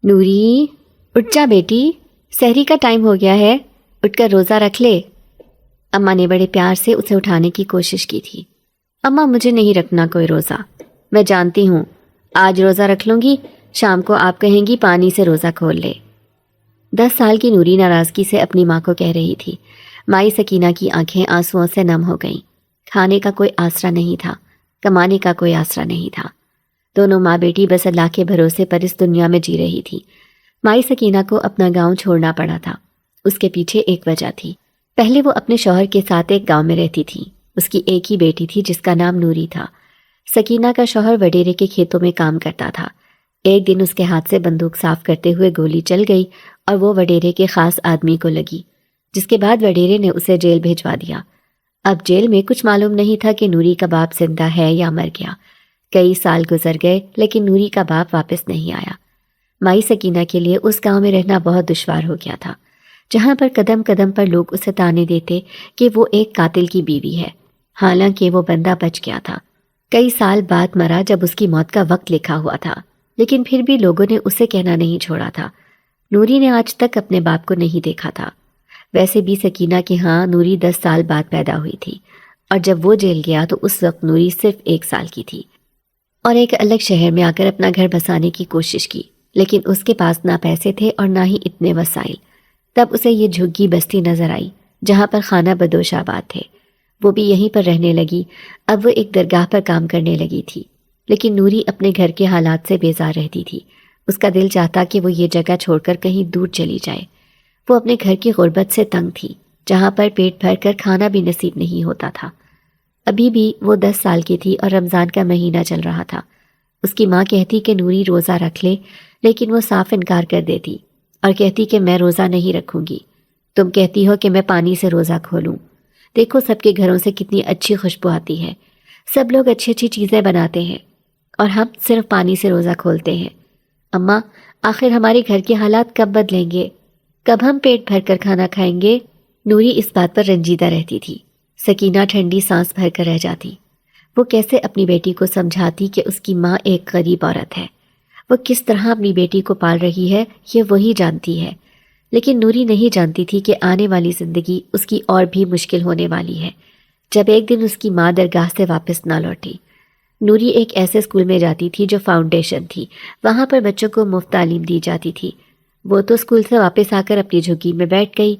نوری اٹھ جا بیٹی، سحری کا ٹائم ہو گیا ہے، اٹھ کر روزہ رکھ لے۔ اماں نے بڑے پیار سے اسے اٹھانے کی کوشش کی تھی۔ اماں مجھے نہیں رکھنا کوئی روزہ، میں جانتی ہوں آج روزہ رکھ لوں گی، شام کو آپ کہیں گی پانی سے روزہ کھول لے۔ 10 سال کی نوری ناراضگی سے اپنی ماں کو کہہ رہی تھی۔ مائی سکینہ کی آنکھیں آنسوؤں سے نم ہو گئیں۔ کھانے کا کوئی آسرا نہیں تھا، کمانے کا کوئی آسرا نہیں تھا۔ دونوں ماں بیٹی بس اللہ کے بھروسے پر اس دنیا میں جی رہی تھی۔ مائی سکینہ کو اپنا گاؤں چھوڑنا پڑا تھا۔ اس کے پیچھے ایک وجہ تھی۔ پہلے وہ اپنے شوہر کے ساتھ ایک گاؤں میں رہتی تھی۔ اس کی ایک ہی بیٹی تھی جس کا نام نوری تھا۔ سکینہ کا شوہر وڈیرے کے کھیتوں میں کام کرتا تھا۔ ایک دن اس کے ہاتھ سے بندوق صاف کرتے ہوئے گولی چل گئی اور وہ وڈیرے کے خاص آدمی کو لگی، جس کے بعد وڈیرے نے اسے جیل بھیجوا دیا۔ اب جیل میں کچھ معلوم نہیں تھا کہ نوری کا باپ زندہ ہے یا مر گیا۔ کئی سال گزر گئے لیکن نوری کا باپ واپس نہیں آیا۔ مائی سکینہ کے لیے اس گاؤں میں رہنا بہت دشوار ہو گیا تھا، جہاں پر قدم قدم پر لوگ اسے تانے دیتے کہ وہ ایک قاتل کی بیوی ہے، حالانکہ وہ بندہ بچ گیا تھا۔ کئی سال بعد مرا جب اس کی موت کا وقت لکھا ہوا تھا، لیکن پھر بھی لوگوں نے اسے کہنا نہیں چھوڑا تھا۔ نوری نے آج تک اپنے باپ کو نہیں دیکھا تھا۔ ویسے بھی سکینہ کے ہاں نوری 10 سال بعد پیدا ہوئی تھی، اور جب وہ جیل گیا تو اس وقت نوری صرف 1 سال کی تھی، اور ایک الگ شہر میں آ کر اپنا گھر بسانے کی کوشش کی، لیکن اس کے پاس نہ پیسے تھے اور نہ ہی اتنے وسائل۔ تب اسے یہ جھگی بستی نظر آئی جہاں پر خانہ بدوش آباد تھے۔ وہ بھی یہیں پر رہنے لگی۔ اب وہ ایک درگاہ پر کام کرنے لگی تھی، لیکن نوری اپنے گھر کے حالات سے بیزار رہتی تھی۔ اس کا دل چاہتا کہ وہ یہ جگہ چھوڑ کر کہیں دور چلی جائے۔ وہ اپنے گھر کی غربت سے تنگ تھی، جہاں پر پیٹ بھر کر کھانا بھی نصیب نہیں ہوتا تھا۔ ابھی بھی وہ 10 سال کی تھی اور رمضان کا مہینہ چل رہا تھا۔ اس کی ماں کہتی کہ نوری روزہ رکھ لے، لیکن وہ صاف انکار کر دیتی اور کہتی کہ میں روزہ نہیں رکھوں گی۔ تم کہتی ہو کہ میں پانی سے روزہ کھولوں۔ دیکھو سب کے گھروں سے کتنی اچھی خوشبو آتی ہے، سب لوگ اچھی اچھی چیزیں بناتے ہیں، اور ہم صرف پانی سے روزہ کھولتے ہیں۔ اماں، آخر ہمارے گھر کے حالات کب بدلیں گے؟ کب ہم پیٹ بھر کر کھانا کھائیں گے؟ نوری اس بات پر رنجیدہ رہتی تھی۔ سکینہ ٹھنڈی سانس بھر کر رہ جاتی۔ وہ کیسے اپنی بیٹی کو سمجھاتی کہ اس کی ماں ایک غریب عورت ہے، وہ کس طرح اپنی بیٹی کو پال رہی ہے یہ وہی جانتی ہے، لیکن نوری نہیں جانتی تھی کہ آنے والی زندگی اس کی اور بھی مشکل ہونے والی ہے جب ایک دن اس کی ماں درگاہ سے واپس نہ لوٹی۔ نوری ایک ایسے اسکول میں جاتی تھی جو فاؤنڈیشن تھی، وہاں پر بچوں کو مفت تعلیم دی جاتی تھی۔ وہ تو اسکول سے واپس آ کر اپنی جھگی میں بیٹھ گئی،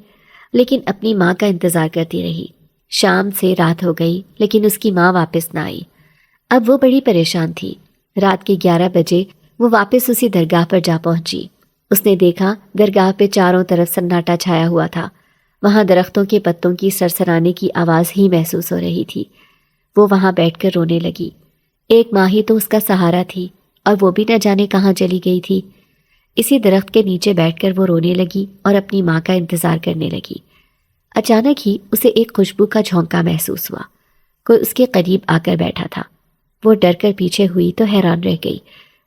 لیکن اپنی ماں کا انتظار کرتی رہی۔ شام سے رات ہو گئی لیکن اس کی ماں واپس نہ آئی۔ اب وہ بڑی پریشان تھی۔ رات کے 11 بجے وہ واپس اسی درگاہ پر جا پہنچی۔ اس نے دیکھا درگاہ پہ چاروں طرف سناٹا چھایا ہوا تھا، وہاں درختوں کے پتوں کی سرسرانے کی آواز ہی محسوس ہو رہی تھی۔ وہ وہاں بیٹھ کر رونے لگی۔ ایک ماں ہی تو اس کا سہارا تھی، اور وہ بھی نہ جانے کہاں چلی گئی تھی۔ اسی درخت کے نیچے بیٹھ کر وہ رونے لگی اور اپنی ماں کا انتظار کرنے لگی۔ اچانک ہی اسے ایک خوشبو کا جھونکا محسوس ہوا۔ کوئی اس کے قریب آ کر بیٹھا تھا۔ وہ ڈر کر پیچھے ہوئی تو حیران رہ گئی۔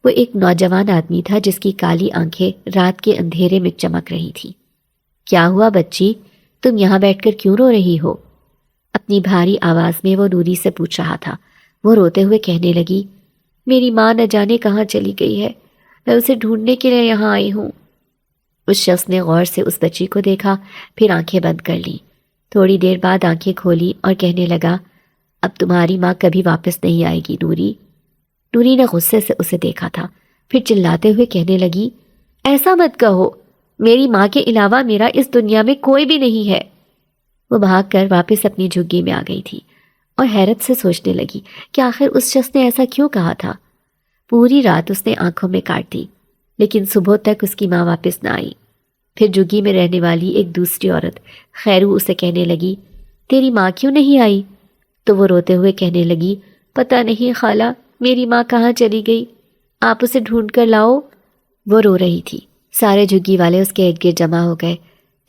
وہ ایک نوجوان آدمی تھا جس کی کالی آنکھیں رات کے اندھیرے میں چمک رہی تھی۔ کیا ہوا بچی، تم یہاں بیٹھ کر کیوں رو رہی ہو؟ اپنی بھاری آواز میں وہ نوری سے پوچھ رہا تھا۔ وہ روتے ہوئے کہنے لگی، میری ماں نہ جانے کہاں چلی گئی ہے، میں اسے ڈھونڈنے کے لیے یہاں آئی ہوں۔ اس شخص نے غور سے اس بچی کو دیکھا، پھر آنکھیں بند کر لیں۔ تھوڑی دیر بعد آنکھیں کھولی اور کہنے لگا، اب تمہاری ماں کبھی واپس نہیں آئے گی نوری۔ نوری نے غصے سے اسے دیکھا تھا، پھر چلاتے ہوئے کہنے لگی، ایسا مت کہو، میری ماں کے علاوہ میرا اس دنیا میں کوئی بھی نہیں ہے۔ وہ بھاگ کر واپس اپنی جھگی میں آ گئی تھی اور حیرت سے سوچنے لگی کہ آخر اس شخص نے ایسا کیوں کہا تھا۔ پوری رات اس نے آنکھوں میں کاٹ دی، لیکن صبح تک اس کی ماں واپس نہ آئی۔ پھر جھگی میں رہنے والی ایک دوسری عورت خیرو اسے کہنے لگی، تیری ماں کیوں نہیں آئی؟ تو وہ روتے ہوئے کہنے لگی، پتہ نہیں خالہ، میری ماں کہاں چلی گئی، آپ اسے ڈھونڈ کر لاؤ۔ وہ رو رہی تھی۔ سارے جھگی والے اس کے ارد گرد جمع ہو گئے۔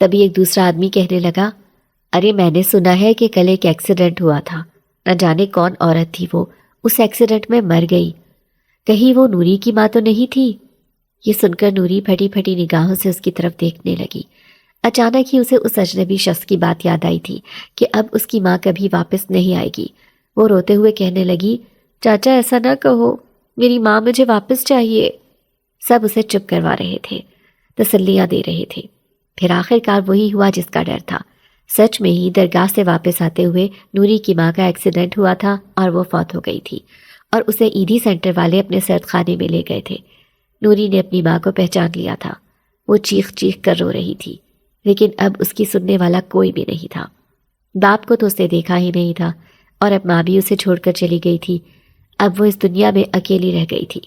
تبھی ایک دوسرا آدمی کہنے لگا، ارے میں نے سنا ہے کہ کل ایک ایکسیڈنٹ ہوا تھا، نہ جانے کون عورت تھی، وہ اس ایکسیڈنٹ میں مر گئی، کہیں وہ نوری کی ماں تو نہیں تھی؟ یہ سن کر نوری پھٹی پھٹی نگاہوں سے اس کی طرف دیکھنے لگی۔ اچانک ہی اسے اس اجنبی شخص کی بات یاد آئی تھی کہ اب اس کی ماں کبھی واپس نہیں آئے گی۔ وہ روتے ہوئے کہنے لگی، چاچا ایسا نہ کہو، میری ماں مجھے واپس چاہیے۔ سب اسے چپ کروا رہے تھے، تسلیاں دے رہے تھے۔ پھر آخر کار وہی ہوا جس کا ڈر تھا۔ سچ میں ہی درگاہ سے واپس آتے ہوئے نوری کی ماں کا ایکسیڈنٹ ہوا تھا اور وہ فوت ہو گئی تھی، اور اسے ایدھی سینٹر والے اپنے سرد خانے میں لے گئے تھے۔ نوری نے اپنی ماں کو پہچان لیا تھا۔ وہ چیخ چیخ کر رو رہی تھی، لیکن اب اس کی سننے والا کوئی بھی نہیں تھا۔ باپ کو تو اس نے دیکھا ہی نہیں تھا، اور اب ماں بھی اسے چھوڑ کر چلی گئی تھی۔ اب وہ اس دنیا میں اکیلی رہ گئی تھی۔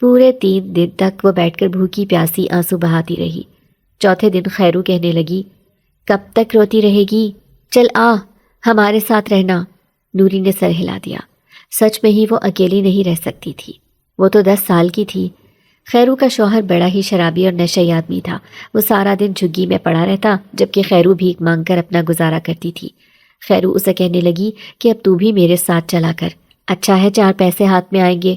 پورے 3 دن تک وہ بیٹھ کر بھوکی پیاسی آنسو بہاتی رہی۔ چوتھے دن خیرو کہنے لگی، کب تک روتی رہے گی؟ چل آ، ہمارے ساتھ رہنا۔ نوری نے سر ہلا دیا۔ سچ میں ہی وہ اکیلی نہیں رہ سکتی تھی۔ وہ تو 10 سال کی تھی۔ خیرو کا شوہر بڑا ہی شرابی اور نشئی آدمی تھا۔ وہ سارا دن جھگی میں پڑا رہتا، جبکہ خیرو بھیک مانگ کر اپنا گزارا کرتی تھی۔ خیرو اسے کہنے لگی کہ اب تو بھی میرے ساتھ چلا کر، اچھا ہے 4 پیسے ہاتھ میں آئیں گے۔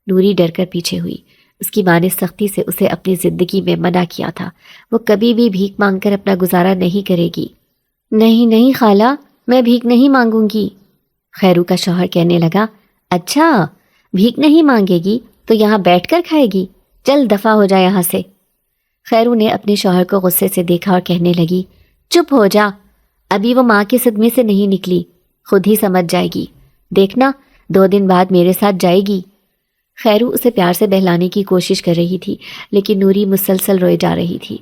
نوری ڈر کر پیچھے ہوئی۔ اس کی ماں نے سختی سے اسے اپنی زندگی میں منع کیا تھا۔ وہ کبھی بھی بھیک مانگ کر اپنا گزارا نہیں کرے گی۔ نہیں نہیں خالہ، میں بھیک نہیں مانگوں گی۔ خیرو کا شوہر کہنے لگا، اچھا بھیک نہیں مانگے گی تو یہاں بیٹھ کر کھائے گی؟ چل دفع ہو جا یہاں سے۔ خیرو نے اپنے شوہر کو غصے سے دیکھا اور کہنے لگی، چپ ہو جا، ابھی وہ ماں کے صدمے سے نہیں نکلی، خود ہی سمجھ جائے گی، دیکھنا 2 دن بعد میرے ساتھ جائے گی۔ خیرو اسے پیار سے بہلانے کی کوشش کر رہی تھی، لیکن نوری مسلسل روئے جا رہی تھی۔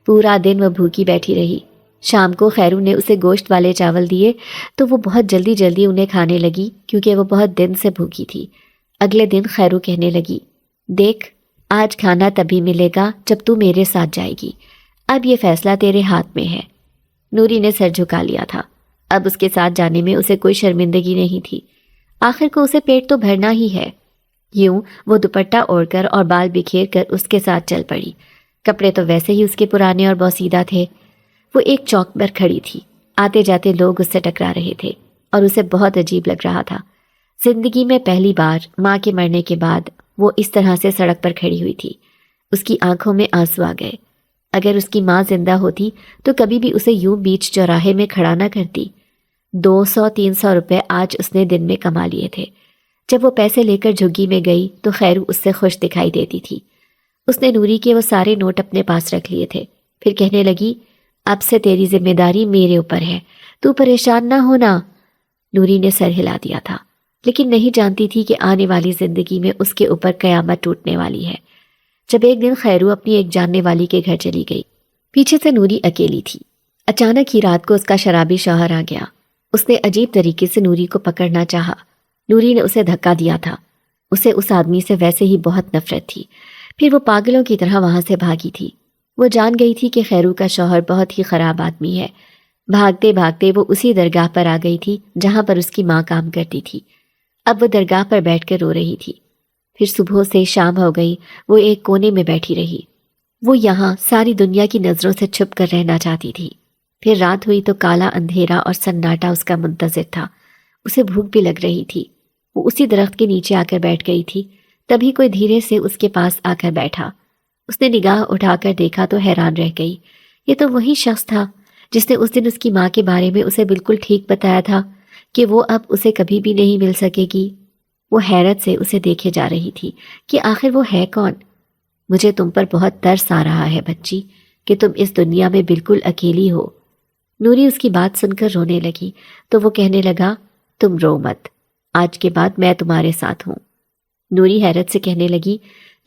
پورا دن وہ بھوکی بیٹھی رہی۔ شام کو خیرو نے اسے گوشت والے چاول دیے تو وہ بہت جلدی جلدی انہیں کھانے لگی، کیونکہ وہ بہت دن سے بھوکی تھی۔ اگلے دن خیرو کہنے لگی، دیکھ آج کھانا تبھی ملے گا جب تو میرے ساتھ جائے گی، اب یہ فیصلہ تیرے ہاتھ میں ہے۔ نوری نے سر جھکا لیا تھا۔ اب اس کے ساتھ جانے میں اسے کوئی شرمندگی نہیں تھی۔ آخر کو اسے پیٹ تو بھرنا ہی ہے۔ یوں وہ دوپٹہ اوڑھ کر اور بال بکھیر کر اس کے ساتھ چل پڑی۔ کپڑے تو ویسے ہی اس کے پرانے اور بوسیدہ تھے۔ وہ ایک چوک پر کھڑی تھی۔ آتے جاتے لوگ اس سے ٹکرا رہے تھے اور اسے بہت عجیب لگ رہا تھا۔ زندگی میں پہلی بار ماں کے مرنے کے بعد وہ اس طرح سے سڑک پر کھڑی ہوئی تھی۔ اس کی آنکھوں میں آنسو آ گئے۔ اگر اس کی ماں زندہ ہوتی تو کبھی بھی اسے یوں بیچ چوراہے میں کھڑا نہ کرتی۔ 200-300 روپے آج اس نے دن میں کما لیے تھے۔ جب وہ پیسے لے کر جھگی میں گئی تو خیرو اس سے خوش دکھائی دیتی تھی۔ اس نے نوری کے وہ سارے نوٹ اپنے پاس رکھ لیے تھے۔ پھر کہنے لگی، اب سے تیری ذمہ داری میرے اوپر ہے، تو پریشان نہ ہونا۔ نوری نے سر ہلا دیا تھا، لیکن نہیں جانتی تھی کہ آنے والی زندگی میں اس کے اوپر قیامت ٹوٹنے والی ہے۔ جب ایک دن خیرو اپنی ایک جاننے والی کے گھر چلی گئی، پیچھے سے نوری اکیلی تھی۔ اچانک ہی رات کو اس کا شرابی شوہر آ گیا۔ اس نے عجیب طریقے سے نوری کو پکڑنا چاہا۔ نوری نے اسے دھکا دیا تھا۔ اسے اس آدمی سے ویسے ہی بہت نفرت تھی۔ پھر وہ پاگلوں کی طرح وہاں سے بھاگی تھی۔ وہ جان گئی تھی کہ خیرو کا شوہر بہت ہی خراب آدمی ہے۔ بھاگتے بھاگتے وہ اسی درگاہ پر آ گئی تھی جہاں پر اس کی ماں کام کرتی تھی۔ اب وہ درگاہ پر بیٹھ کر رو رہی تھی۔ پھر صبح سے شام ہو گئی، وہ ایک کونے میں بیٹھی رہی۔ وہ یہاں ساری دنیا کی نظروں سے چھپ کر رہنا چاہتی تھی۔ پھر رات ہوئی تو کالا اندھیرا اور سناٹا اس کا منتظر تھا۔ اسے بھوک بھی لگ رہی تھی۔ وہ اسی درخت کے نیچے آ کر بیٹھ گئی تھی۔ تبھی کوئی دھیرے سے اس کے پاس آ کر بیٹھا۔ اس نے نگاہ اٹھا کر دیکھا تو حیران رہ گئی۔ یہ تو وہی شخص تھا جس نے اس دن اس کی ماں کے بارے میں اسے بالکل ٹھیک بتایا تھا کہ وہ اب اسے کبھی بھی نہیں مل سکے گی۔ وہ حیرت سے اسے دیکھے جا رہی تھی کہ آخر وہ ہے کون۔ مجھے تم پر بہت ترس آ رہا ہے بچی، کہ تم اس دنیا میں بالکل اکیلی ہو۔ نوری اس کی بات سن کر رونے لگی تو وہ کہنے لگا، تم رو مت، آج کے بعد میں تمہارے ساتھ ہوں۔ نوری حیرت سے کہنے لگی،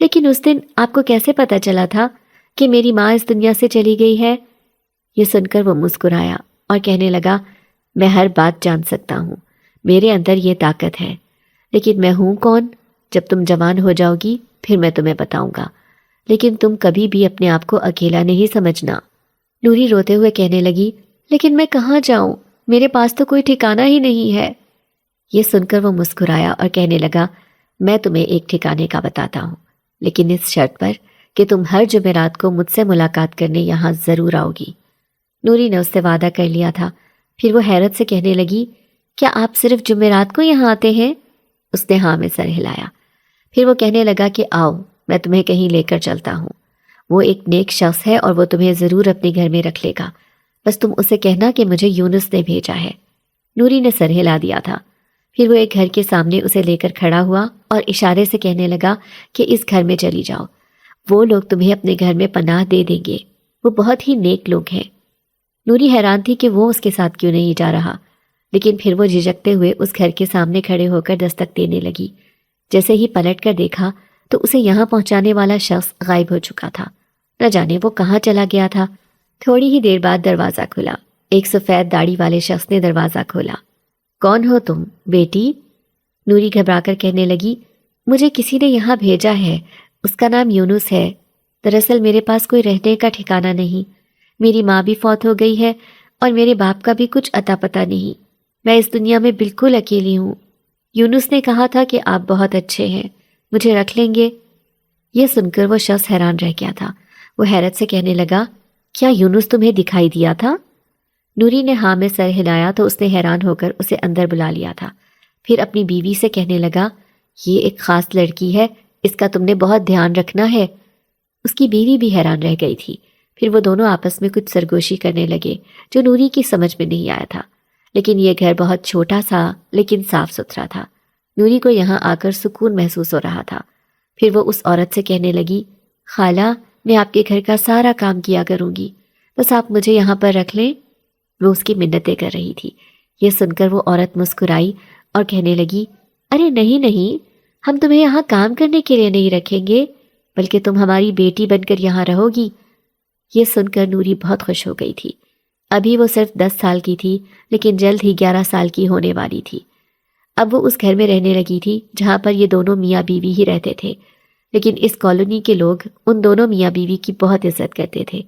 لیکن اس دن آپ کو کیسے پتا چلا تھا کہ میری ماں اس دنیا سے چلی گئی ہے؟ یہ سن کر وہ مسکرایا اور کہنے لگا، میں ہر بات جان سکتا ہوں، میرے اندر یہ طاقت ہے، لیکن میں ہوں کون؟ جب تم جوان ہو جاؤ گی پھر میں تمہیں بتاؤں گا، لیکن تم کبھی بھی اپنے آپ کو اکیلا نہیں سمجھنا۔ نوری روتے ہوئے کہنے لگی، لیکن میں کہاں جاؤں؟ میرے پاس تو کوئی ٹھکانہ ہی نہیں ہے۔ یہ سن کر وہ مسکرایا اور کہنے لگا، میں تمہیں ایک ٹھکانے کا بتاتا ہوں، لیکن اس شرط پر کہ تم ہر جمعرات کو مجھ سے ملاقات کرنے یہاں ضرور آؤ گی۔ نوری نے اس سے وعدہ کر لیا تھا۔ پھر وہ حیرت سے کہنے لگی، کیا آپ صرف جمعرات کو یہاں آتے ہیں؟ اس نے ہاں میں سر ہلایا۔ پھر وہ کہنے لگا کہ آؤ، میں تمہیں کہیں لے کر چلتا ہوں۔ وہ ایک نیک شخص ہے اور وہ تمہیں ضرور اپنے گھر میں رکھ لے گا، بس تم اسے کہنا کہ مجھے یونس نے بھیجا ہے۔ نوری نے سر ہلا دیا تھا۔ پھر وہ ایک گھر کے سامنے اسے لے کر کھڑا ہوا اور اشارے سے کہنے لگا کہ اس گھر میں چلی جاؤ۔ وہ لوگ تمہیں اپنے گھر میں پناہ دے دیں گے، وہ بہت ہی نیک لوگ ہیں۔ نوری حیران تھی کہ وہ اس کے ساتھ کیوں نہیں جا رہا، لیکن پھر وہ جھجکتے ہوئے اس گھر کے سامنے کھڑے ہو کر دستک دینے لگی۔ جیسے ہی پلٹ کر دیکھا تو اسے یہاں پہنچانے والا شخص غائب ہو چکا تھا، نہ جانے وہ کہاں چلا گیا تھا۔ تھوڑی ہی دیر بعد دروازہ کھلا، ایک سفید داڑھی والے شخص نے دروازہ کھولا۔ کون ہو تم بیٹی؟ نوری گھبرا کر کہنے لگی، مجھے کسی نے یہاں بھیجا ہے، اس کا نام یونس ہے۔ دراصل میرے پاس کوئی رہنے کا ٹھکانہ نہیں، میری ماں بھی فوت ہو گئی ہے اور میرے باپ کا بھی کچھ اتا پتہ نہیں، میں اس دنیا میں بالکل اکیلی ہوں۔ یونس نے کہا تھا کہ آپ بہت اچھے ہیں، مجھے رکھ لیں گے؟ یہ سن کر وہ شخص حیران رہ گیا تھا۔ وہ حیرت سے کہنے لگا، کیا یونس تمہیں دکھائی دیا تھا؟ نوری نے ہاں میں سر ہلایا تو اس نے حیران ہو کر اسے اندر بلا لیا تھا۔ پھر اپنی بیوی سے کہنے لگا، یہ ایک خاص لڑکی ہے، اس کا تم نے بہت دھیان رکھنا ہے۔ اس کی بیوی بھی حیران رہ گئی تھی۔ پھر وہ دونوں آپس میں کچھ سرگوشی کرنے لگے جو نوری کی سمجھ میں نہیں آیا تھا، لیکن یہ گھر بہت چھوٹا سا لیکن صاف ستھرا تھا۔ نوری کو یہاں آ کر سکون محسوس ہو رہا تھا۔ پھر وہ اس عورت سے کہنے لگی، خالہ میں آپ کے گھر کا سارا کام کیا کروں گی، بس آپ مجھے یہاں پر رکھ لیں۔ وہ اس کی منتیں کر رہی تھی۔ یہ سن کر وہ عورت مسکرائی اور کہنے لگی، ارے نہیں نہیں، ہم تمہیں یہاں کام کرنے کے لیے نہیں رکھیں گے، بلکہ تم ہماری بیٹی بن کر یہاں رہو گی۔ یہ سن کر نوری بہت خوش ہو گئی تھی۔ ابھی وہ صرف 10 سال کی تھی، لیکن جلد ہی 11 سال کی ہونے والی تھی۔ اب وہ اس گھر میں رہنے لگی تھی جہاں پر یہ دونوں میاں بیوی ہی رہتے تھے، لیکن اس کالونی کے لوگ ان دونوں میاں بیوی کی بہت عزت کرتے تھے۔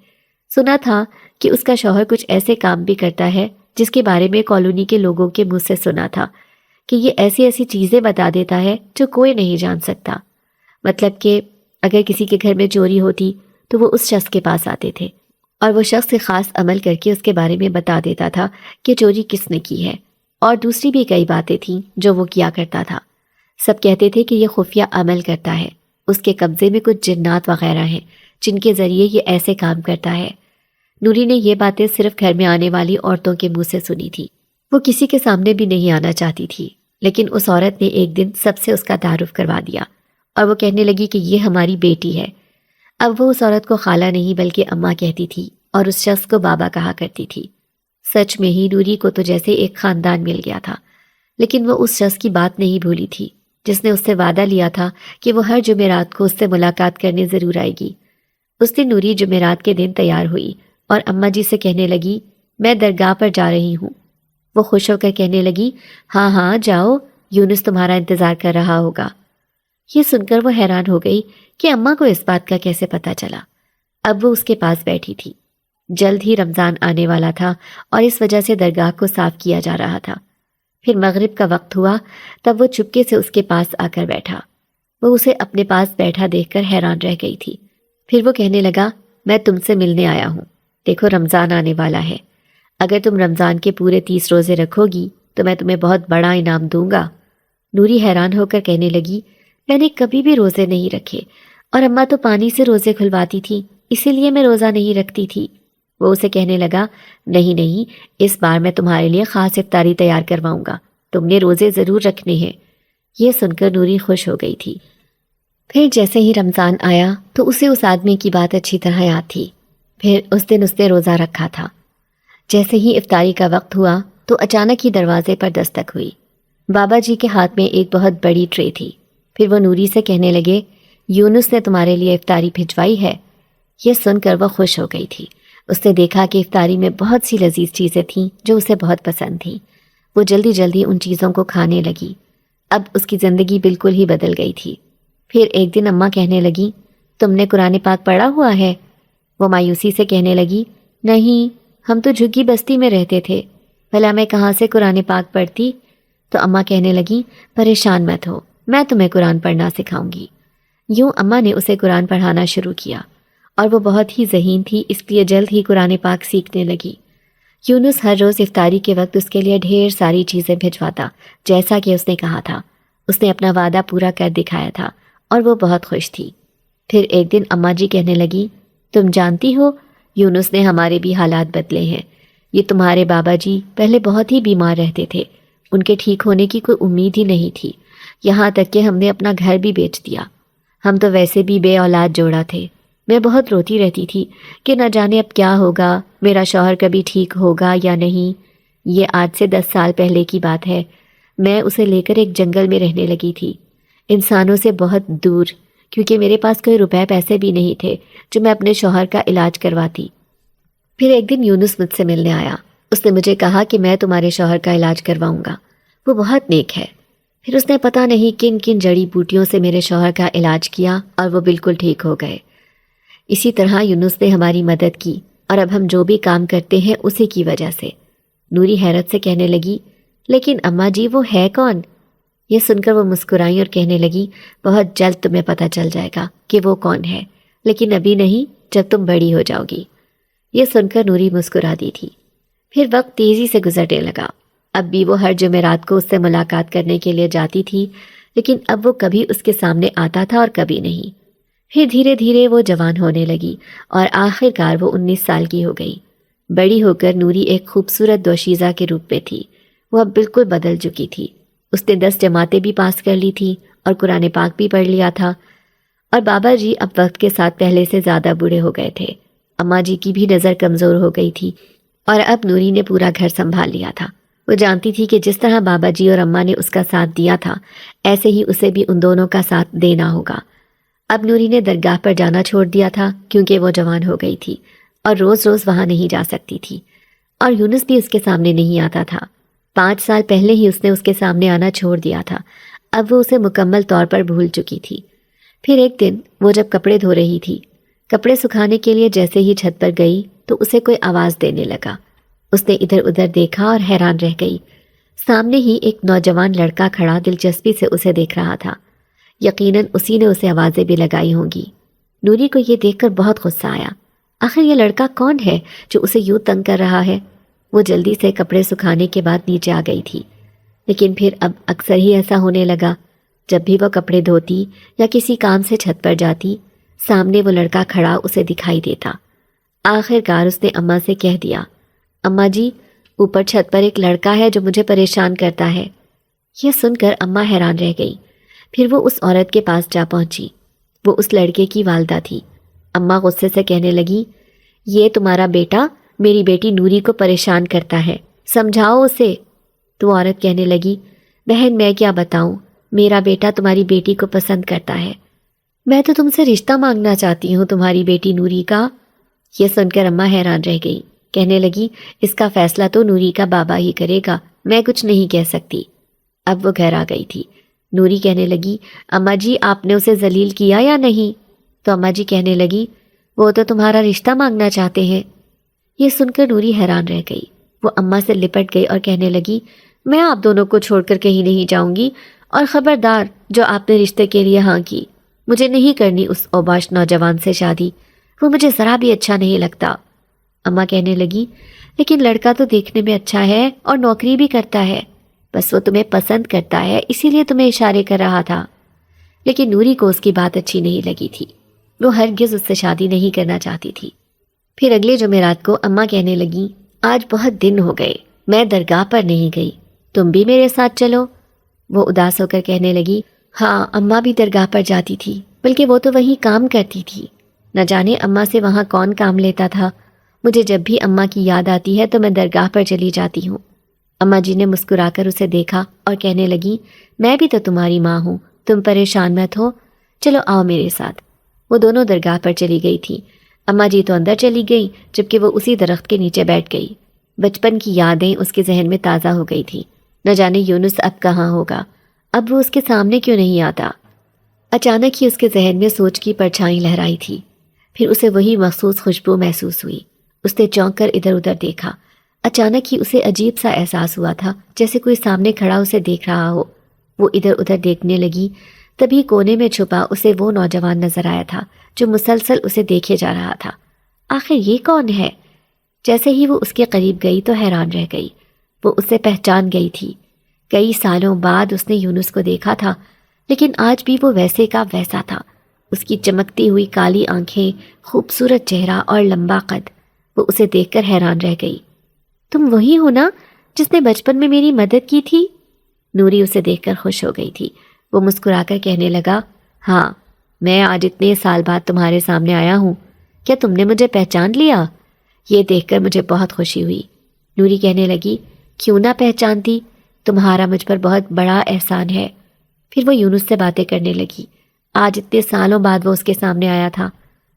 سنا تھا کہ اس کا شوہر کچھ ایسے کام بھی کرتا ہے جس کے بارے میں کالونی کے لوگوں کے منہ سے سنا تھا کہ یہ ایسی ایسی چیزیں بتا دیتا ہے جو کوئی نہیں جان سکتا۔ مطلب کہ اگر کسی کے گھر میں چوری ہوتی تو وہ اس شخص کے پاس آتے تھے اور وہ شخص سے خاص عمل کر کے اس کے بارے میں بتا دیتا تھا کہ چوری کس نے کی ہے، اور دوسری بھی کئی باتیں تھیں جو وہ کیا کرتا تھا۔ سب کہتے تھے کہ یہ خفیہ عمل کرتا ہے، اس کے قبضے میں کچھ جنات وغیرہ ہیں جن کے ذریعے یہ ایسے کام کرتا ہے۔ نوری نے یہ باتیں صرف گھر میں آنے والی عورتوں کے منہ سے سنی تھی، وہ کسی کے سامنے بھی نہیں آنا چاہتی تھی، لیکن اس عورت نے ایک دن سب سے اس کا تعارف کروا دیا اور وہ کہنے لگی کہ یہ ہماری بیٹی ہے۔ اب وہ اس عورت کو خالہ نہیں بلکہ اماں کہتی تھی اور اس شخص کو بابا کہا کرتی تھی۔ سچ میں ہی نوری کو تو جیسے ایک خاندان مل گیا تھا، لیکن وہ اس شخص کی بات نہیں بھولی تھی جس نے اس سے وعدہ لیا تھا کہ وہ ہر جمعرات کو اس سے ملاقات کرنے ضرور آئے گی۔ اس دن نوری جمعرات کے دن تیار ہوئی اور اماں جی سے کہنے لگی، میں درگاہ پر جا رہی ہوں۔ وہ خوش ہو کر کہنے لگی، ہاں ہاں جاؤ، یونس تمہارا انتظار کر رہا ہوگا۔ یہ سن کر وہ حیران ہو گئی کہ اماں کو اس بات کا کیسے پتہ چلا۔ اب وہ اس کے پاس بیٹھی تھی۔ جلد ہی رمضان آنے والا تھا اور اس وجہ سے درگاہ کو صاف کیا جا رہا تھا۔ پھر مغرب کا وقت ہوا، تب وہ چپکے سے اس کے پاس آ کر بیٹھا۔ وہ اسے اپنے پاس بیٹھا دیکھ کر حیران رہ گئی تھی۔ پھر وہ کہنے لگا، میں تم سے ملنے آیا ہوں، دیکھو رمضان آنے والا ہے، اگر تم رمضان کے پورے 30 روزے رکھو گی تو میں تمہیں بہت بڑا انعام دوں گا۔ نوری حیران ہو کر کہنے لگی، میں نے کبھی بھی روزے نہیں رکھے، اور اماں تو پانی سے روزے کھلواتی تھی، اسی لیے میں روزہ نہیں رکھتی تھی۔ وہ اسے کہنے لگا، نہیں نہیں، اس بار میں تمہارے لیے خاص افطاری تیار کرواؤں گا، تم نے روزے ضرور رکھنے ہیں۔ یہ سن کر نوری خوش ہو گئی تھی۔ پھر جیسے ہی رمضان آیا تو اسے اس آدمی کی بات اچھی طرح یاد تھی۔ پھر اس دن اس نے روزہ رکھا تھا۔ جیسے ہی افطاری کا وقت ہوا تو اچانک ہی دروازے پر دستک ہوئی۔ بابا جی کے ہاتھ میں ایک بہت بڑی ٹرے تھی۔ پھر وہ نوری سے کہنے لگے، یونس نے تمہارے لیے افطاری بھجوائی ہے۔ یہ سن کر وہ خوش ہو گئی تھی۔ اس نے دیکھا کہ افطاری میں بہت سی لذیذ چیزیں تھیں جو اسے بہت پسند تھیں۔ وہ جلدی جلدی ان چیزوں کو کھانے لگی۔ اب اس کی زندگی بالکل ہی بدل گئی تھی۔ پھر ایک دن اماں کہنے لگی، تم نے قرآن پاک پڑھا ہوا ہے؟ وہ مایوسی سے کہنے لگی، نہیں، ہم تو جھگی بستی میں رہتے تھے، بھلا میں کہاں سے قرآن پاک پڑھتی؟ تو اماں کہنے لگی، پریشان مت ہو، میں تمہیں قرآن پڑھنا سکھاؤں گی۔ یوں اماں نے اسے قرآن پڑھانا شروع کیا، اور وہ بہت ہی ذہین تھی، اس لیے جلد ہی قرآن پاک سیکھنے لگی۔ یونس ہر روز افطاری کے وقت اس کے لیے ڈھیر ساری چیزیں بھجواتا، جیسا کہ اس نے کہا تھا۔ اس نے اپنا وعدہ پورا کر دکھایا تھا اور وہ بہت خوش تھی۔ پھر ایک دن اماں جی کہنے لگی، تم جانتی ہو یونس نے ہمارے بھی حالات بدلے ہیں۔ یہ تمہارے بابا جی پہلے بہت ہی بیمار رہتے تھے، ان کے ٹھیک ہونے کی کوئی امید ہی نہیں تھی، یہاں تک کہ ہم نے اپنا گھر بھی بیچ دیا۔ ہم تو ویسے بھی بے اولاد جوڑا تھے، میں بہت روتی رہتی تھی کہ نہ جانے اب کیا ہوگا، میرا شوہر کبھی ٹھیک ہوگا یا نہیں۔ یہ آج سے 10 سال پہلے کی بات ہے۔ میں اسے لے کر ایک جنگل میں رہنے لگی تھی، انسانوں سے بہت دور، کیونکہ میرے پاس کوئی روپے پیسے بھی نہیں تھے جو میں اپنے شوہر کا علاج کرواتی۔ پھر ایک دن یونس مجھ سے ملنے آیا۔ اس نے مجھے کہا کہ میں تمہارے شوہر کا علاج کرواؤں گا، وہ بہت نیک ہے۔ پھر اس نے پتہ نہیں کن کن جڑی بوٹیوں سے میرے شوہر کا علاج کیا اور وہ بالکل ٹھیک ہو گئے۔ اسی طرح یونس نے ہماری مدد کی اور اب ہم جو بھی کام کرتے ہیں اسی کی وجہ سے۔ نوری حیرت سے کہنے لگی، لیکن اماں جی وہ ہے کون؟ یہ سن کر وہ مسکرائیں اور کہنے لگی، بہت جلد تمہیں پتہ چل جائے گا کہ وہ کون ہے، لیکن ابھی نہیں، جب تم بڑی ہو جاؤ گی۔ یہ سن کر نوری مسکرا دی تھی۔ پھر وقت تیزی سے گزرنے لگا۔ اب بھی وہ ہر جمعرات کو اس سے ملاقات کرنے کے لیے جاتی تھی، لیکن اب وہ کبھی اس کے سامنے آتا تھا اور کبھی نہیں۔ پھر دھیرے دھیرے وہ جوان ہونے لگی اور آخر کار وہ 19 سال کی ہو گئی۔ بڑی ہو کر نوری ایک خوبصورت دوشیزہ کے روپ میں تھی۔ وہ اب بالکل بدل چکی تھی۔ اس نے 10 جماعتیں بھی پاس کر لی تھی اور قرآن پاک بھی پڑھ لیا تھا، اور بابا جی اب وقت کے ساتھ پہلے سے زیادہ بوڑھے ہو گئے تھے۔ اماں جی کی بھی نظر کمزور ہو گئی تھی اور اب نوری نے پورا گھر سنبھال لیا تھا۔ وہ جانتی تھی کہ جس طرح بابا جی اور اماں نے اس کا ساتھ دیا تھا، ایسے ہی اسے بھی ان دونوں کا ساتھ دینا ہوگا۔ اب نوری نے درگاہ پر جانا چھوڑ دیا تھا کیونکہ وہ جوان ہو گئی تھی اور روز روز وہاں نہیں جا سکتی تھی، اور یونس بھی اس کے سامنے نہیں آتا تھا۔ 5 سال پہلے ہی اس نے اس کے سامنے آنا چھوڑ دیا تھا۔ اب وہ اسے مکمل طور پر بھول چکی تھی۔ پھر ایک دن وہ جب کپڑے دھو رہی تھی، کپڑے سکھانے کے لیے جیسے ہی چھت پر گئی تو اسے کوئی آواز دینے لگا۔ اس نے ادھر ادھر دیکھا اور حیران رہ گئی۔ سامنے ہی ایک نوجوان لڑکا کھڑا دلچسپی سے اسے دیکھ رہا تھا۔ یقیناً اسی نے اسے آوازیں بھی لگائی ہوں گی۔ نوری کو یہ دیکھ کر بہت غصہ آیا۔ آخر یہ لڑکا کون ہے جو اسے یوں تنگ کر رہا ہے؟ وہ جلدی سے کپڑے سکھانے کے بعد نیچے آ گئی تھی، لیکن پھر اب اکثر ہی ایسا ہونے لگا۔ جب بھی وہ کپڑے دھوتی یا کسی کام سے چھت پر جاتی، سامنے وہ لڑکا کھڑا اسے دکھائی دیتا۔ آخر کار اس نے اماں سے کہہ دیا، اماں جی اوپر چھت پر ایک لڑکا ہے جو مجھے پریشان کرتا ہے۔ یہ سن کر اماں حیران رہ گئی۔ پھر وہ اس عورت کے پاس جا پہنچی۔ وہ اس لڑکے کی والدہ تھی۔ اماں غصے سے کہنے لگی، یہ تمہارا بیٹا میری بیٹی نوری کو پریشان کرتا ہے، سمجھاؤ اسے۔ تو عورت کہنے لگی، بہن میں کیا بتاؤں، میرا بیٹا تمہاری بیٹی کو پسند کرتا ہے۔ میں تو تم سے رشتہ مانگنا چاہتی ہوں تمہاری بیٹی نوری کا۔ یہ سن کر اماں حیران رہ گئی، کہنے لگی، اس کا فیصلہ تو نوری کا بابا ہی کرے گا، میں کچھ نہیں کہہ سکتی۔ اب وہ گھر آ گئی تھی۔ نوری کہنے لگی، اماں جی آپ نے اسے ذلیل کیا یا نہیں؟ تو اماں جی کہنے لگی، وہ تو تمہارا رشتہ مانگنا چاہتے ہیں۔ یہ سن کر نوری حیران رہ گئی۔ وہ اماں سے لپٹ گئی اور کہنے لگی، میں آپ دونوں کو چھوڑ کر کہیں نہیں جاؤں گی، اور خبردار جو آپ نے رشتے کے لیے ہاں کی، مجھے نہیں کرنی اس اوباش نوجوان سے شادی، وہ مجھے ذرا بھی اچھا نہیں لگتا۔ اماں کہنے لگی، لیکن لڑکا تو دیکھنے میں اچھا ہے اور نوکری بھی کرتا ہے، بس وہ تمہیں پسند کرتا ہے اسی لیے تمہیں اشارے کر رہا تھا۔ لیکن نوری کو اس کی بات اچھی نہیں لگی تھی۔ وہ ہرگز اس سے شادی نہیں کرنا چاہتی تھی۔ پھر اگلے جمعرات کو اماں کہنے لگی، آج بہت دن ہو گئے، میں درگاہ پر نہیں گئی، تم بھی میرے ساتھ چلو۔ وہ اداس ہو کر کہنے لگی، ہاں اماں بھی درگاہ پر جاتی تھی، بلکہ وہ تو وہیں کام کرتی تھی، نہ جانے اماں سے وہاں کون کام لیتا تھا۔ مجھے جب بھی اماں کی یاد آتی ہے تو میں درگاہ پر چلی جاتی ہوں۔ اماں جی نے مسکرا کر اسے دیکھا اور کہنے لگی، میں بھی تو تمہاری ماں ہوں، تم پریشان مت ہو، چلو آؤ میرے ساتھ۔ وہ دونوں درگاہ پر چلی گئی تھی۔ اماں جی تو اندر چلی گئی جبکہ وہ اسی درخت کے نیچے بیٹھ گئی۔ بچپن کی یادیں اس کے ذہن میں تازہ ہو گئی تھی۔ نہ جانے یونس اب کہاں ہوگا، اب وہ اس کے سامنے کیوں نہیں آتا۔ اچانک ہی اس کے ذہن میں سوچ کی پرچھائی لہرائی تھی۔ پھر اسے وہی مخصوص خوشبو محسوس ہوئی۔ اس نے چونک کر ادھر ادھر دیکھا۔ اچانک ہی اسے عجیب سا احساس ہوا تھا، جیسے کوئی سامنے کھڑا اسے دیکھ رہا ہو۔ وہ ادھر ادھر دیکھنے لگی، تبھی کونے میں چھپا اسے وہ نوجوان نظر آیا تھا جو مسلسل اسے دیکھے جا رہا تھا۔ آخر یہ کون ہے؟ جیسے ہی وہ اس کے قریب گئی تو حیران رہ گئی۔ وہ اسے پہچان گئی تھی۔ کئی سالوں بعد اس نے یونس کو دیکھا تھا، لیکن آج بھی وہ ویسے کا ویسا تھا۔ اس کی چمکتی ہوئی کالی آنکھیں، خوبصورت چہرہ اور لمبا قد۔ وہ اسے دیکھ کر حیران رہ گئی۔ تم وہی ہو نا جس نے بچپن میں میری مدد کی تھی؟ نوری اسے دیکھ کر خوش ہو گئی تھی۔ وہ مسکرا کر کہنے لگا، ہاں میں آج اتنے سال بعد تمہارے سامنے آیا ہوں، کیا تم نے مجھے پہچان لیا؟ یہ دیکھ کر مجھے بہت خوشی ہوئی۔ نوری کہنے لگی، کیوں نہ پہچانتی، تمہارا مجھ پر بہت بڑا احسان ہے۔ پھر وہ یونس سے باتیں کرنے لگی۔ آج اتنے سالوں بعد وہ اس کے سامنے آیا تھا۔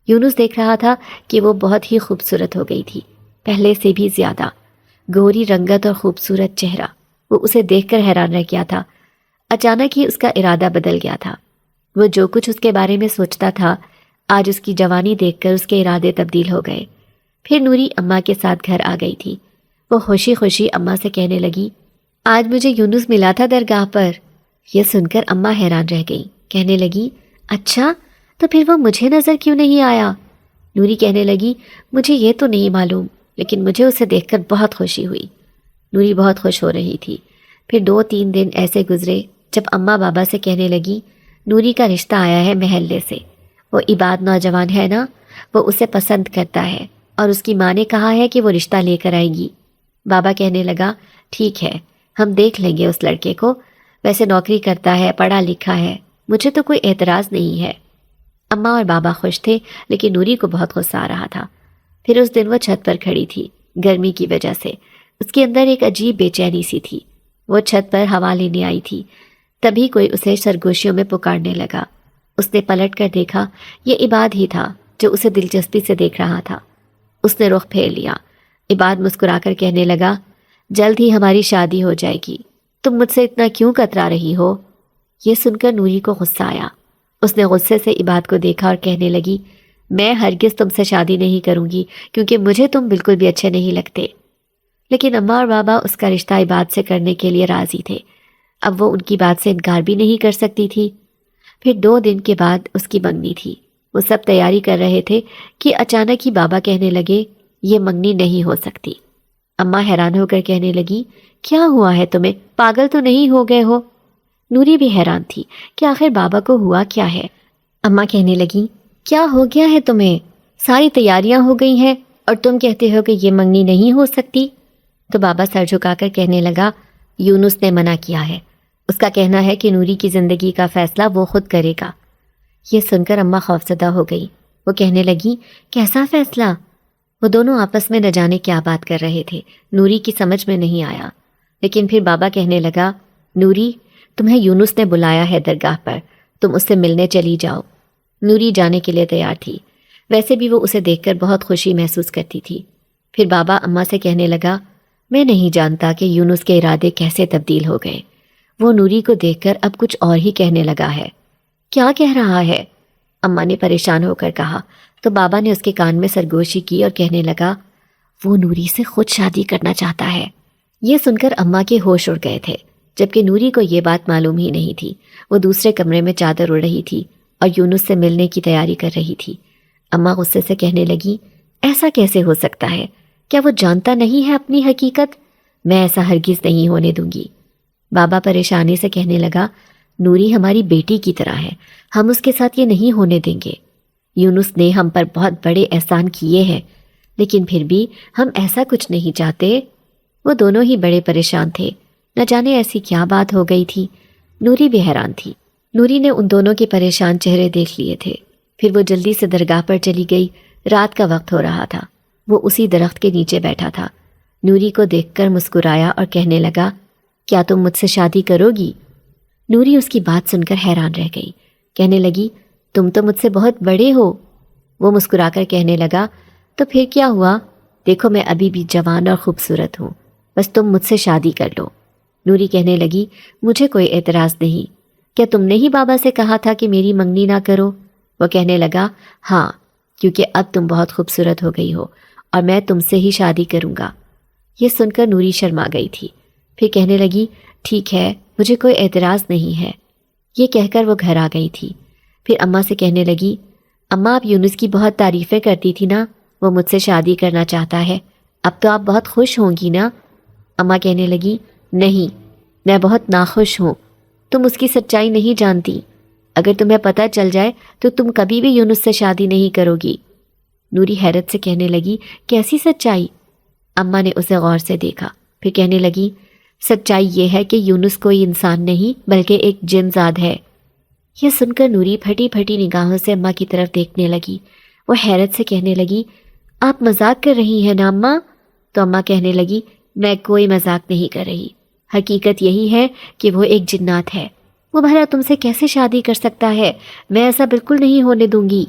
یونس دیکھ رہا تھا کہ وہ بہت ہی خوبصورت ہو گئی تھی، پہلے سے بھی زیادہ۔ گوری رنگت اور خوبصورت چہرہ، وہ اسے دیکھ کر حیران رہ گیا تھا۔ اچانک ہی اس کا ارادہ بدل گیا تھا۔ وہ جو کچھ اس کے بارے میں سوچتا تھا، آج اس کی جوانی دیکھ کر اس کے ارادے تبدیل ہو گئے۔ پھر نوری اماں کے ساتھ گھر آ گئی تھی۔ وہ خوشی خوشی اماں سے کہنے لگی، آج مجھے یونس ملا تھا درگاہ پر۔ یہ سن کر اماں حیران رہ گئی، کہنے لگی، اچھا تو پھر وہ مجھے نظر کیوں نہیں آیا؟ نوری کہنے لگی، مجھے یہ تو نہیں معلوم، لیکن مجھے اسے دیکھ کر بہت خوشی ہوئی۔ نوری بہت خوش ہو رہی تھی۔ پھر 2-3 دن ایسے گزرے جب اماں بابا سے کہنے لگی، نوری کا رشتہ آیا ہے محلے سے، وہ عباد نوجوان ہے نا، وہ اسے پسند کرتا ہے اور اس کی ماں نے کہا ہے کہ وہ رشتہ لے کر آئے گی۔ بابا کہنے لگا، ٹھیک ہے، ہم دیکھ لیں گے اس لڑکے کو، ویسے نوکری کرتا ہے، پڑھا لکھا ہے، مجھے تو کوئی اعتراض نہیں ہے۔ اماں اور بابا خوش تھے، لیکن نوری کو بہت غصہ آ رہا تھا۔ پھر اس دن وہ چھت پر کھڑی تھی، گرمی کی وجہ سے اس کے اندر ایک عجیب بے چینی سی تھی۔ وہ چھت پر ہوا لینے آئی تھی، تبھی کوئی اسے سرگوشیوں میں پکارنے لگا۔ اس نے پلٹ کر دیکھا، یہ عباد ہی تھا جو اسے دلچسپی سے دیکھ رہا تھا۔ اس نے رخ پھیر لیا۔ عباد مسکرا کر کہنے لگا، جلد ہی ہماری شادی ہو جائے گی، تم مجھ سے اتنا کیوں کترا رہی ہو؟ یہ سن کر نوری کو غصہ آیا۔ اس نے غصے سے عباد کو دیکھا اور کہنے لگی، میں ہرگز تم سے شادی نہیں کروں گی، کیونکہ مجھے تم بالکل بھی اچھے نہیں لگتے۔ لیکن اماں اور بابا اس کا رشتہ عباد سے کرنے کے لیے راضی تھے۔ اب وہ ان کی بات سے انکار بھی نہیں کر سکتی تھی۔ پھر 2 دن کے بعد اس کی منگنی تھی۔ وہ سب تیاری کر رہے تھے کہ اچانک ہی بابا کہنے لگے، یہ منگنی نہیں ہو سکتی۔ اماں حیران ہو کر کہنے لگی، کیا ہوا ہے تمہیں، پاگل تو نہیں ہو گئے ہو؟ نوری بھی حیران تھی کہ آخر بابا کو ہوا کیا ہے۔ اماں کہنے لگی، کیا ہو گیا ہے تمہیں؟ ساری تیاریاں ہو گئی ہیں اور تم کہتے ہو کہ یہ منگنی نہیں ہو سکتی؟ تو بابا سر جھکا کر کہنے لگا، یونس نے منع کیا ہے، اس کا کہنا ہے کہ نوری کی زندگی کا فیصلہ وہ خود کرے گا۔ یہ سن کر اماں خوفزدہ ہو گئی۔ وہ کہنے لگی، کیسا فیصلہ؟ وہ دونوں آپس میں نہ جانے کیا بات کر رہے تھے، نوری کی سمجھ میں نہیں آیا۔ لیکن پھر بابا کہنے لگا، نوری، تمہیں یونس نے بلایا ہے درگاہ پر، تم اس سے ملنے چلی جاؤ۔ نوری جانے کے لیے تیار تھی، ویسے بھی وہ اسے دیکھ کر بہت خوشی محسوس کرتی تھی۔ پھر بابا اماں سے کہنے لگا، میں نہیں جانتا کہ یونس کے ارادے کیسے تبدیل ہو گئے، وہ نوری کو دیکھ کر اب کچھ اور ہی کہنے لگا ہے۔ کیا کہہ رہا ہے؟ اماں نے پریشان ہو کر کہا۔ تو بابا نے اس کے کان میں سرگوشی کی اور کہنے لگا، وہ نوری سے خود شادی کرنا چاہتا ہے۔ یہ سن کر اماں کے ہوش اڑ گئے تھے، جبکہ نوری کو یہ بات معلوم ہی نہیں تھی۔ وہ دوسرے کمرے میں چادر اڑ رہی تھی اور یونس سے ملنے کی تیاری کر رہی تھی۔ اماں غصے سے کہنے لگی، ایسا کیسے ہو سکتا ہے؟ کیا وہ جانتا نہیں ہے اپنی حقیقت؟ میں ایسا ہرگز نہیں ہونے دوں گی۔ بابا پریشانی سے کہنے لگا، نوری ہماری بیٹی کی طرح ہے، ہم اس کے ساتھ یہ نہیں ہونے دیں گے۔ یونس نے ہم پر بہت بڑے احسان کیے ہیں، لیکن پھر بھی ہم ایسا کچھ نہیں چاہتے۔ وہ دونوں ہی بڑے پریشان تھے، نہ جانے ایسی کیا بات ہو گئی تھی۔ نوری بھی حیران تھی۔ نوری نے ان دونوں کے پریشان چہرے دیکھ لیے تھے۔ پھر وہ جلدی سے درگاہ پر چلی گئی۔ رات کا وقت ہو رہا تھا۔ وہ اسی درخت کے نیچے بیٹھا تھا۔ نوری کو دیکھ کر مسکرایا اور کہنے لگا، کیا تم مجھ سے شادی کرو گی؟ نوری اس کی بات سن کر حیران رہ گئی، کہنے لگی، تم تو مجھ سے بہت بڑے ہو۔ وہ مسکرا کر کہنے لگا، تو پھر کیا ہوا، دیکھو میں ابھی بھی جوان اور خوبصورت ہوں، بس تم مجھ سے شادی کر لو۔ نوری کہنے لگی، مجھے کوئی اعتراض نہیں، کیا تم نے ہی بابا سے کہا تھا کہ میری منگنی نہ کرو؟ وہ کہنے لگا، ہاں، کیونکہ اب تم بہت خوبصورت ہو گئی ہو اور میں تم سے ہی شادی کروں گا۔ یہ سن کر نوری شرما گئی تھی، پھر کہنے لگی، ٹھیک ہے، مجھے کوئی اعتراض نہیں ہے۔ یہ کہہ کر وہ گھر آ گئی تھی۔ پھر اماں سے کہنے لگی، اماں آپ یونس کی بہت تعریفیں کرتی تھی نا، وہ مجھ سے شادی کرنا چاہتا ہے، اب تو آپ بہت خوش ہوں گی نا؟ اماں کہنے لگی، نہیں، میں بہت ناخوش ہوں، تم اس کی سچائی نہیں جانتی، اگر تمہیں پتہ چل جائے تو تم کبھی بھی یونس سے شادی نہیں کرو گی۔ نوری حیرت سے کہنے لگی، کیسی سچائی؟ اماں نے اسے غور سے دیکھا، پھر کہنے لگی، سچائی یہ ہے کہ یونس کوئی انسان نہیں بلکہ ایک جن زاد ہے۔ یہ سن کر نوری پھٹی پھٹی نگاہوں سے اماں کی طرف دیکھنے لگی۔ وہ حیرت سے کہنے لگی، آپ مذاق کر رہی ہیں نا اماں؟ تو اماں کہنے لگی، میں کوئی مذاق نہیں کر رہی، حقیقت یہی ہے کہ وہ ایک جنات ہے۔ وہ بھلا تم سے کیسے شادی کر سکتا ہے؟ میں ایسا بالکل نہیں ہونے دوں گی۔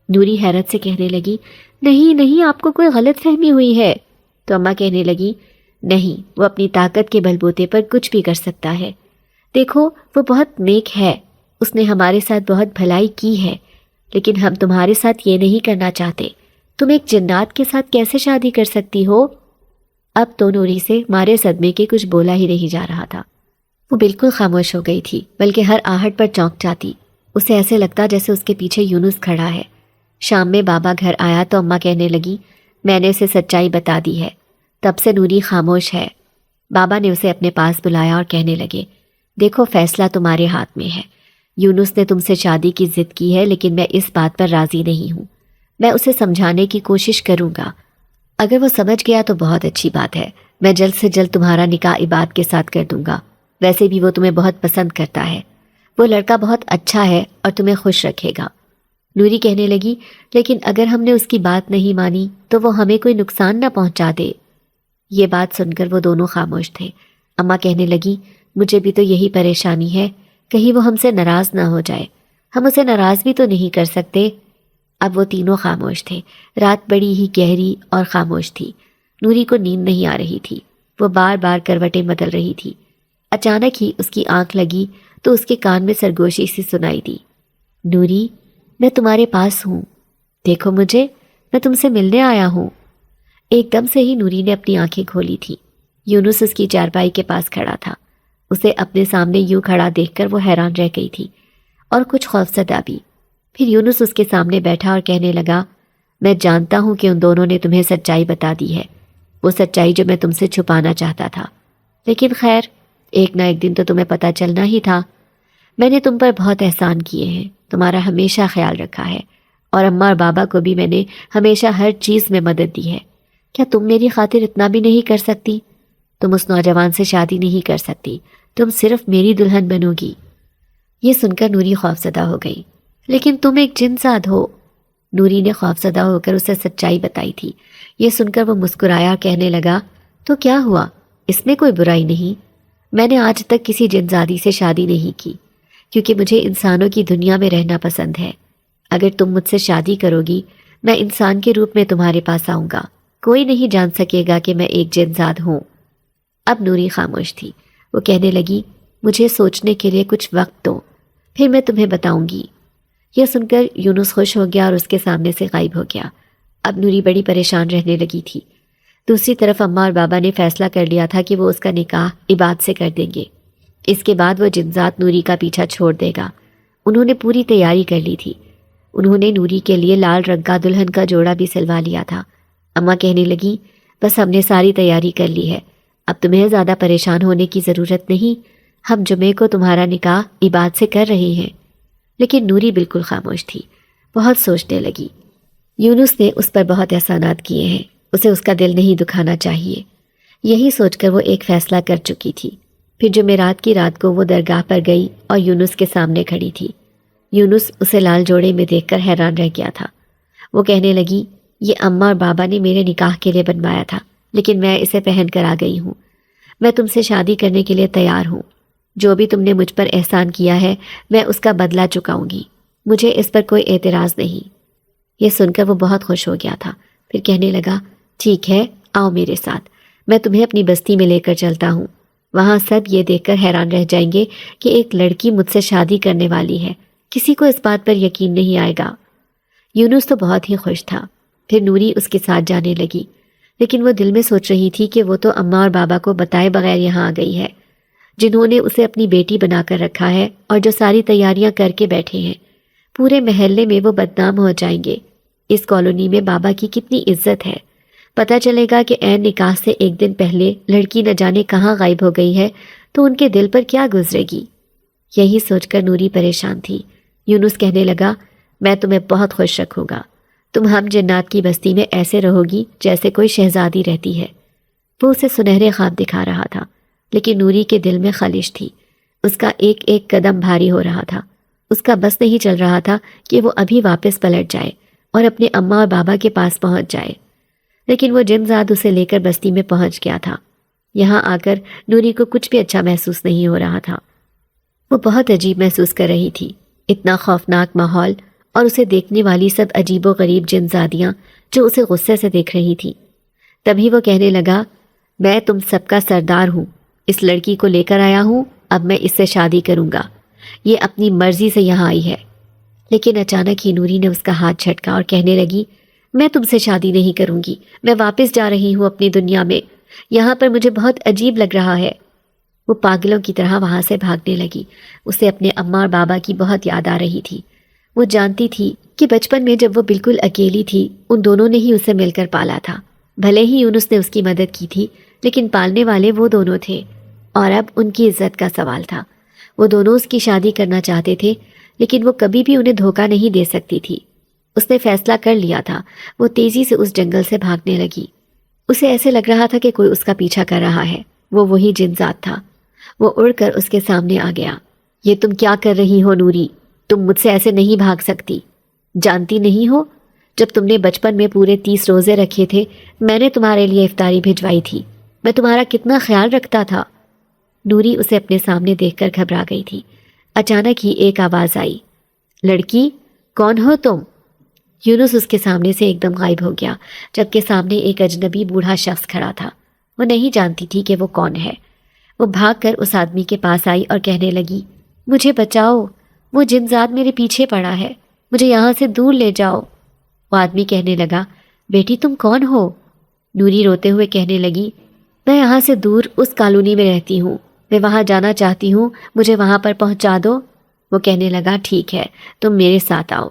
نوری حیرت سے کہنے لگی، نہیں نہیں، آپ کو کوئی غلط فہمی ہوئی ہے۔ تو اماں کہنے لگی، نہیں، وہ اپنی طاقت کے بل بوتے پر کچھ بھی کر سکتا ہے۔ دیکھو، وہ بہت نیک ہے، اس نے ہمارے ساتھ بہت بھلائی کی ہے، لیکن ہم تمہارے ساتھ یہ نہیں کرنا چاہتے۔ تم ایک جنات کے ساتھ کیسے شادی کر سکتی ہو؟ اب تو نوری سے مارے صدمے کے کچھ بولا ہی نہیں جا رہا تھا۔ وہ بالکل خاموش ہو گئی تھی، بلکہ ہر آہٹ پر چونک جاتی۔ اسے ایسے لگتا جیسے اس کے پیچھے یونس کھڑا ہے۔ شام میں بابا گھر آیا تو اماں کہنے لگی، میں نے اسے سچائی بتا دی ہے۔ تب سے نوری خاموش ہے۔ بابا نے اسے اپنے پاس بلایا اور کہنے لگے، دیکھو، فیصلہ تمہارے ہاتھ میں ہے۔ یونس نے تم سے شادی کی ضد کی ہے، لیکن میں اس بات پر راضی نہیں ہوں۔ میں اسے سمجھانے کی کوشش کروں گا۔ اگر وہ سمجھ گیا تو بہت اچھی بات ہے۔ میں جلد سے جلد تمہارا نکاح عباد کے ساتھ کر دوں گا۔ ویسے بھی وہ تمہیں بہت پسند کرتا ہے۔ وہ لڑکا بہت اچھا ہے اور تمہیں خوش رکھے گا۔ نوری کہنے لگی، لیکن اگر ہم نے اس کی بات نہیں مانی تو وہ ہمیں کوئی نقصان نہ پہنچا دے۔ یہ بات سن کر وہ دونوں خاموش تھے۔ اماں کہنے لگی، مجھے بھی تو یہی پریشانی ہے، کہیں وہ ہم سے ناراض نہ ہو جائے۔ ہم اسے ناراض بھی تو نہیں کر سکتے۔ اب وہ تینوں خاموش تھے۔ رات بڑی ہی گہری اور خاموش تھی۔ نوری کو نیند نہیں آ رہی تھی۔ وہ بار بار کروٹیں بدل رہی تھی۔ اچانک ہی اس کی آنکھ لگی تو اس کے کان میں سرگوشی سی سنائی دی، نوری، میں تمہارے پاس ہوں، دیکھو مجھے، میں تم سے ملنے آیا ہوں۔ ایک دم سے ہی نوری نے اپنی آنکھیں کھولی تھی۔ یونس اس کی چارپائی کے پاس کھڑا تھا۔ اسے اپنے سامنے یوں کھڑا دیکھ کر وہ حیران رہ گئی تھی اور کچھ خوفزدہ بھی۔ پھر یونس اس کے سامنے بیٹھا اور کہنے لگا، میں جانتا ہوں کہ ان دونوں نے تمہیں سچائی بتا دی ہے، وہ سچائی جو میں تم سے چھپانا چاہتا تھا، لیکن خیر، ایک نہ ایک دن تو تمہیں پتہ چلنا ہی تھا۔ میں نے تم پر بہت احسان کیے ہیں، تمہارا ہمیشہ خیال رکھا ہے، اور اماں اور بابا کو بھی میں نے ہمیشہ ہر چیز میں مدد دی ہے۔ کیا تم میری خاطر اتنا بھی نہیں کر سکتی؟ تم اس نوجوان سے شادی نہیں کر سکتی، تم صرف میری دلہن بنو گی۔ یہ سن کر نوری خوفزدہ ہو گئی۔ لیکن تم ایک جنزاد ہو۔ نوری نے خوفزدہ ہو کر اسے سچائی بتائی تھی۔ یہ سن کر وہ مسکرایا اور کہنے لگا، تو کیا ہوا؟ اس میں کوئی برائی نہیں۔ میں نے آج تک کسی جنزادی سے شادی نہیں کی، کیونکہ مجھے انسانوں کی دنیا میں رہنا پسند ہے۔ اگر تم مجھ سے شادی کرو گی، میں انسان کے روپ میں تمہارے پاس آؤں گا، کوئی نہیں جان سکے گا کہ میں ایک جنزاد ہوں۔ اب نوری خاموش تھی۔ وہ کہنے لگی، مجھے سوچنے کے لیے کچھ وقت دو، پھر میں تمہیں بتاؤں گی۔ یہ سن کر یونس خوش ہو گیا اور اس کے سامنے سے غائب ہو گیا۔ اب نوری بڑی پریشان رہنے لگی تھی۔ دوسری طرف اماں اور بابا نے فیصلہ کر لیا تھا کہ وہ اس کا نکاح عباد سے کر دیں گے۔ اس کے بعد وہ جنزات نوری کا پیچھا چھوڑ دے گا۔ انہوں نے پوری تیاری کر لی تھی۔ انہوں نے نوری کے لیے لال رنگ کا دلہن کا جوڑا بھی سلوا لیا تھا۔ اماں کہنے لگی، بس ہم نے ساری تیاری کر لی ہے، اب تمہیں زیادہ پریشان ہونے کی ضرورت نہیں، ہم جمعے کو تمہارا نکاح عباد سے کر رہے ہیں۔ لیکن نوری بالکل خاموش تھی، بہت سوچنے لگی۔ یونس نے اس پر بہت احسانات کیے ہیں، اسے اس کا دل نہیں دکھانا چاہیے۔ یہی سوچ کر وہ ایک فیصلہ کر چکی تھی۔ پھر جمعرات کی رات کو وہ درگاہ پر گئی اور یونس کے سامنے کھڑی تھی۔ یونس اسے لال جوڑے میں دیکھ کر حیران رہ گیا تھا۔ وہ کہنے لگی، یہ اماں اور بابا نے میرے نکاح کے لیے بنوایا تھا، لیکن میں اسے پہن کر آ گئی ہوں۔ میں تم سے شادی کرنے کے لیے تیار ہوں۔ جو بھی تم نے مجھ پر احسان کیا ہے، میں اس کا بدلہ چکاؤں گی، مجھے اس پر کوئی اعتراض نہیں۔ یہ سن کر وہ بہت خوش ہو گیا تھا۔ پھر کہنے لگا، ٹھیک ہے، آؤ میرے ساتھ، میں تمہیں اپنی بستی میں لے کر چلتا ہوں۔ وہاں سب یہ دیکھ کر حیران رہ جائیں گے کہ ایک لڑکی مجھ سے شادی کرنے والی ہے، کسی کو اس بات پر یقین نہیں آئے گا۔ یونس تو بہت ہی خوش تھا۔ پھر نوری اس کے ساتھ جانے لگی، لیکن وہ دل میں سوچ رہی تھی کہ وہ تو اماں اور بابا کو بتائے بغیر یہاں آ گئی ہے، جنہوں نے اسے اپنی بیٹی بنا کر رکھا ہے اور جو ساری تیاریاں کر کے بیٹھے ہیں۔ پورے محلے میں وہ بدنام ہو جائیں گے۔ اس کالونی میں بابا کی کتنی عزت ہے، پتہ چلے گا کہ عین نکاح سے ایک دن پہلے لڑکی نہ جانے کہاں غائب ہو گئی ہے تو ان کے دل پر کیا گزرے گی۔ یہی سوچ کر نوری پریشان تھی۔ یونس کہنے لگا، میں تمہیں بہت خوش رکھوں گا، تم ہم جنات کی بستی میں ایسے رہو گی جیسے کوئی شہزادی رہتی ہے۔ وہ اسے سنہرے خواب دکھا رہا تھا، لیکن نوری کے دل میں خلش تھی۔ اس کا ایک ایک قدم بھاری ہو رہا تھا۔ اس کا بس نہیں چل رہا تھا کہ وہ ابھی واپس پلٹ جائے اور اپنے اماں اور بابا کے پاس پہنچ جائے، لیکن وہ جنزاد اسے لے کر بستی میں پہنچ گیا تھا۔ یہاں آ کر نوری کو کچھ بھی اچھا محسوس نہیں ہو رہا تھا۔ وہ بہت عجیب محسوس کر رہی تھی، اتنا خوفناک ماحول اور اسے دیکھنے والی سب عجیب و غریب جنزادیاں جو اسے غصے سے دیکھ رہی تھی۔ تبھی وہ کہنے لگا، میں تم سب کا سردار ہوں، اس لڑکی کو لے کر آیا ہوں، اب میں اس سے شادی کروں گا، یہ اپنی مرضی سے یہاں آئی ہے۔ لیکن اچانک ہی نوری نے اس کا ہاتھ جھٹکا اور کہنے لگی، میں تم سے شادی نہیں کروں گی، میں واپس جا رہی ہوں اپنی دنیا میں، یہاں پر مجھے بہت عجیب لگ رہا ہے۔ وہ پاگلوں کی طرح وہاں سے بھاگنے لگی۔ اسے اپنے اماں اور بابا کی بہت یاد آ رہی تھی۔ وہ جانتی تھی کہ بچپن میں جب وہ بالکل اکیلی تھی، ان دونوں نے ہی اسے مل کر پالا تھا۔ بھلے ہی یونس نے اس کی مدد کی تھی، لیکن پالنے والے وہ دونوں تھے، اور اب ان کی عزت کا سوال تھا۔ وہ دونوں اس کی شادی کرنا چاہتے تھے، لیکن وہ کبھی بھی انہیں دھوکہ نہیں دے سکتی تھی۔ اس نے فیصلہ کر لیا تھا۔ وہ تیزی سے اس جنگل سے بھاگنے لگی۔ اسے ایسے لگ رہا تھا کہ کوئی اس کا پیچھا کر رہا ہے۔ وہ وہی جنزاد تھا۔ وہ اڑ کر اس کے سامنے آ گیا۔ یہ تم کیا کر رہی ہو نوری؟ تم مجھ سے ایسے نہیں بھاگ سکتی۔ جانتی نہیں ہو، جب تم نے بچپن میں پورے 30 روزے رکھے تھے، میں نے تمہارے لیے افطاری بھجوائی تھی، میں تمہارا کتنا خیال رکھتا تھا۔ نوری اسے اپنے سامنے دیکھ کر گھبرا گئی تھی۔ اچانک ہی ایک آواز آئی، لڑکی کون ہو تم؟ یونس اس کے سامنے سے ایک دم غائب ہو گیا، جبکہ سامنے ایک اجنبی بوڑھا شخص کھڑا تھا۔ وہ نہیں جانتی تھی کہ وہ کون ہے۔ وہ بھاگ کر اس آدمی کے پاس آئی اور کہنے لگی، مجھے بچاؤ، وہ جنزاد میرے پیچھے پڑا ہے، مجھے یہاں سے دور لے جاؤ۔ وہ آدمی کہنے لگا، بیٹی تم کون ہو؟ نوری روتے ہوئے کہنے لگی، میں یہاں سے دور اس کالونی میں رہتی ہوں، میں وہاں جانا چاہتی ہوں، مجھے وہاں پر پہنچا دو۔ وہ کہنے لگا، ٹھیک ہے، تم میرے ساتھ آؤ۔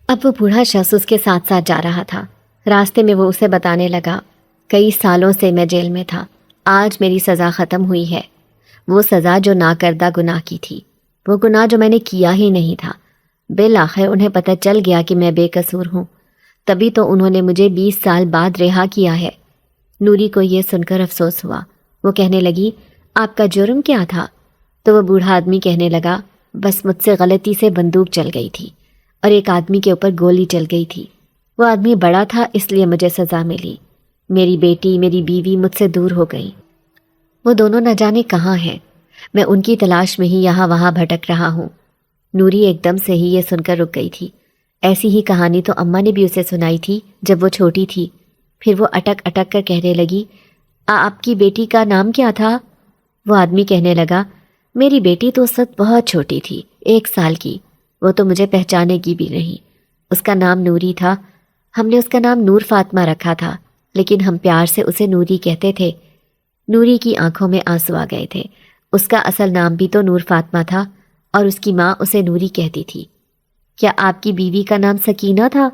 اب وہ بوڑھا شخص اس کے ساتھ ساتھ جا رہا تھا۔ راستے میں وہ اسے بتانے لگا، کئی سالوں سے میں جیل میں تھا، آج میری سزا ختم ہوئی ہے۔ وہ سزا جو ناکردہ گناہ کی تھی، وہ گناہ جو میں نے کیا ہی نہیں تھا۔ بالآخر انہیں پتہ چل گیا کہ میں بے قصور ہوں، تبھی تو انہوں نے مجھے 20 سال بعد رہا کیا ہے۔ نوری کو یہ سن کر افسوس ہوا۔ وہ کہنے لگی، آپ کا جرم کیا تھا؟ تو وہ بوڑھا آدمی کہنے لگا، بس مجھ سے غلطی سے بندوق چل گئی تھی اور ایک آدمی کے اوپر گولی چل گئی تھی۔ وہ آدمی بڑا تھا، اس لیے مجھے سزا ملی۔ میری بیٹی، میری بیوی مجھ سے دور ہو گئی، وہ دونوں نہ جانے کہاں ہیں، میں ان کی تلاش میں ہی یہاں وہاں بھٹک رہا ہوں۔ نوری ایک دم سے ہی یہ سن کر رک گئی تھی۔ ایسی ہی کہانی تو اماں نے بھی اسے سنائی تھی جب وہ چھوٹی تھی۔ پھر وہ اٹک اٹک کر کہنے لگی، آپ کی بیٹی کا نام کیا تھا؟ وہ آدمی کہنے لگا، میری بیٹی تو اس وقت بہت چھوٹی تھی، 1 سال کی، وہ تو مجھے پہچانے کی بھی نہیں۔ اس کا نام نوری تھا، ہم نے اس کا نام نور فاطمہ رکھا تھا، لیکن ہم پیار سے اسے نوری کہتے تھے۔ نوری کی آنکھوں میں آنسو آ گئے تھے۔ اس کا اصل نام بھی تو نور فاطمہ تھا، اور اس کی ماں اسے نوری کہتی تھی۔ کیا آپ کی بیوی کا نام سکینہ تھا؟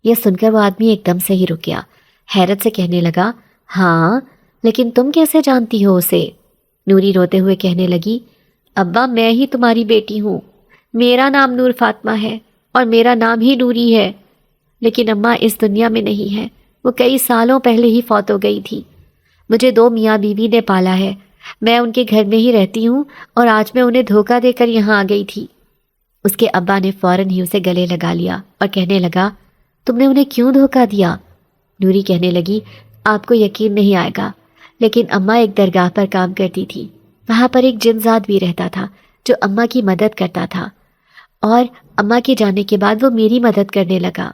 یہ سن کر وہ آدمی ایک دم سے ہی رک گیا، حیرت سے کہنے لگا، ہاں، لیکن تم کیسے جانتی ہو اسے؟ نوری روتے ہوئے کہنے لگی، ابا میں ہی تمہاری بیٹی ہوں، میرا نام نور فاطمہ ہے اور میرا نام ہی نوری ہے، لیکن اماں اس دنیا میں نہیں ہے، وہ کئی سالوں پہلے ہی فوت ہو گئی تھی۔ مجھے 2 میاں بیوی نے پالا ہے، میں ان کے گھر میں ہی رہتی ہوں، اور آج میں انہیں دھوکہ دے کر یہاں آ گئی تھی۔ اس کے ابا نے فوراً ہی اسے گلے لگا لیا اور کہنے لگا، تم نے انہیں کیوں دھوکہ دیا؟ نوری کہنے لگی، آپ کو یقین نہیں آئے گا، لیکن اماں ایک درگاہ پر کام کرتی تھی، وہاں پر ایک جنزاد بھی رہتا تھا جو اماں کی مدد کرتا تھا، اور اماں کے جانے کے بعد وہ میری مدد کرنے لگا،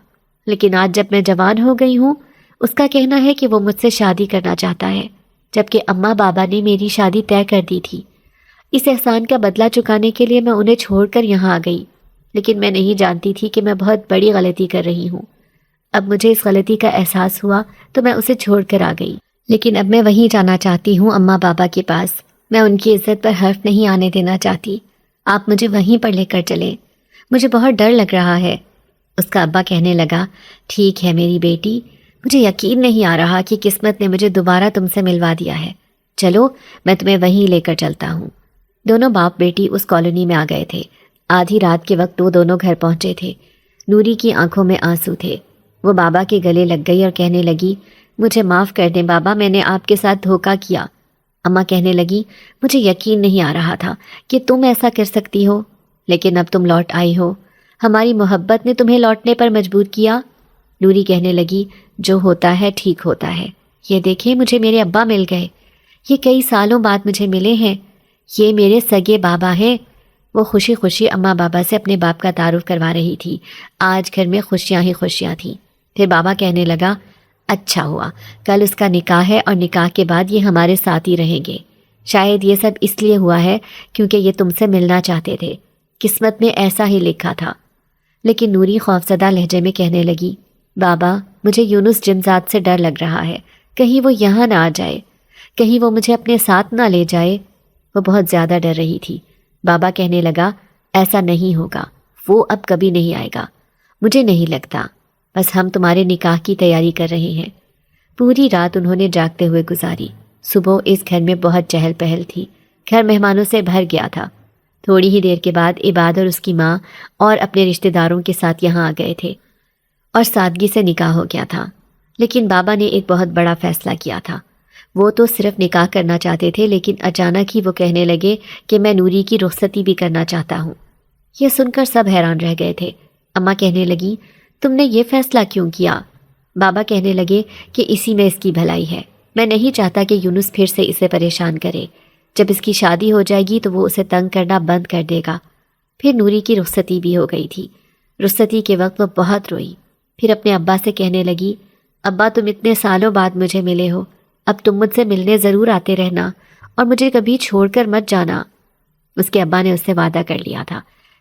لیکن آج جب میں جوان ہو گئی ہوں، اس کا کہنا ہے کہ وہ مجھ سے شادی کرنا چاہتا ہے، جبکہ اماں بابا نے میری شادی طے کر دی تھی۔ اس احسان کا بدلہ چکانے کے لیے میں انہیں چھوڑ کر یہاں آ گئی، لیکن میں نہیں جانتی تھی کہ میں بہت بڑی غلطی کر رہی ہوں۔ اب مجھے اس غلطی کا احساس ہوا تو میں اسے چھوڑ کر آ گئی، لیکن اب میں وہیں جانا چاہتی ہوں، اماں بابا کے پاس۔ میں ان کی عزت پر حرف نہیں آنے دینا چاہتی، آپ مجھے وہیں پر لے کر چلیں، مجھے بہت ڈر لگ رہا ہے۔ اس کا ابا کہنے لگا، ٹھیک ہے میری بیٹی، مجھے یقین نہیں آ رہا کہ قسمت نے مجھے دوبارہ تم سے ملوا دیا ہے، چلو میں تمہیں وہیں لے کر چلتا ہوں۔ دونوں باپ بیٹی اس کالونی میں آ گئے تھے۔ آدھی رات کے وقت وہ دونوں گھر پہنچے تھے۔ نوری کی آنکھوں میں آنسو تھے۔ وہ بابا کے گلے لگ گئی اور کہنے لگی، مجھے معاف کر دیں بابا، میں نے آپ کے ساتھ دھوکہ کیا۔ اماں کہنے لگی، مجھے یقین نہیں آ رہا تھا کہ تم ایسا کر سکتی ہو۔ لیکن اب تم لوٹ آئی ہو، ہماری محبت نے تمہیں لوٹنے پر مجبور کیا۔ نوری کہنے لگی، جو ہوتا ہے ٹھیک ہوتا ہے، یہ دیکھیں مجھے میرے ابا مل گئے، یہ کئی سالوں بعد مجھے ملے ہیں، یہ میرے سگے بابا ہیں۔ وہ خوشی خوشی اماں بابا سے اپنے باپ کا تعارف کروا رہی تھی۔ آج گھر میں خوشیاں ہی خوشیاں تھیں۔ پھر بابا کہنے لگا، اچھا ہوا، کل اس کا نکاح ہے اور نکاح کے بعد یہ ہمارے ساتھ ہی رہیں گے۔ شاید یہ سب اس لیے ہوا ہے کیونکہ یہ تم سے ملنا چاہتے تھے، قسمت میں ایسا ہی لکھا تھا۔ لیکن نوری خوفزدہ لہجے میں کہنے لگی، بابا مجھے یونس جنزاد سے ڈر لگ رہا ہے، کہیں وہ یہاں نہ آ جائے، کہیں وہ مجھے اپنے ساتھ نہ لے جائے۔ وہ بہت زیادہ ڈر رہی تھی۔ بابا کہنے لگا، ایسا نہیں ہوگا، وہ اب کبھی نہیں آئے گا، مجھے نہیں لگتا، بس ہم تمہارے نکاح کی تیاری کر رہے ہیں۔ پوری رات انہوں نے جاگتے ہوئے گزاری۔ صبح اس گھر میں بہت چہل پہل تھی، گھر مہمانوں سے بھر گیا تھا۔ تھوڑی ہی دیر کے بعد عباد اور اس کی ماں اور اپنے رشتہ داروں کے ساتھ یہاں آ گئے تھے اور سادگی سے نکاح ہو گیا تھا۔ لیکن بابا نے ایک بہت بڑا فیصلہ کیا تھا۔ وہ تو صرف نکاح کرنا چاہتے تھے، لیکن اچانک ہی وہ کہنے لگے کہ میں نوری کی رخصتی بھی کرنا چاہتا ہوں۔ یہ سن کر سب حیران رہ گئے تھے۔ اماں کہنے لگی، تم نے یہ فیصلہ کیوں کیا؟ بابا کہنے لگے کہ اسی میں اس کی بھلائی ہے، میں نہیں چاہتا کہ یونس پھر سے اسے پریشان کرے، جب اس کی شادی ہو جائے گی تو وہ اسے تنگ کرنا بند کر دے گا۔ پھر نوری کی رخصتی بھی ہو گئی تھی۔ رخصتی کے وقت وہ بہت روئی، پھر اپنے ابا سے کہنے لگی، ابا تم اتنے سالوں بعد مجھے ملے ہو، اب تم مجھ سے ملنے ضرور آتے رہنا اور مجھے کبھی چھوڑ کر مت جانا۔ اس کے ابا نے اس سے وعدہ کر لیا تھا۔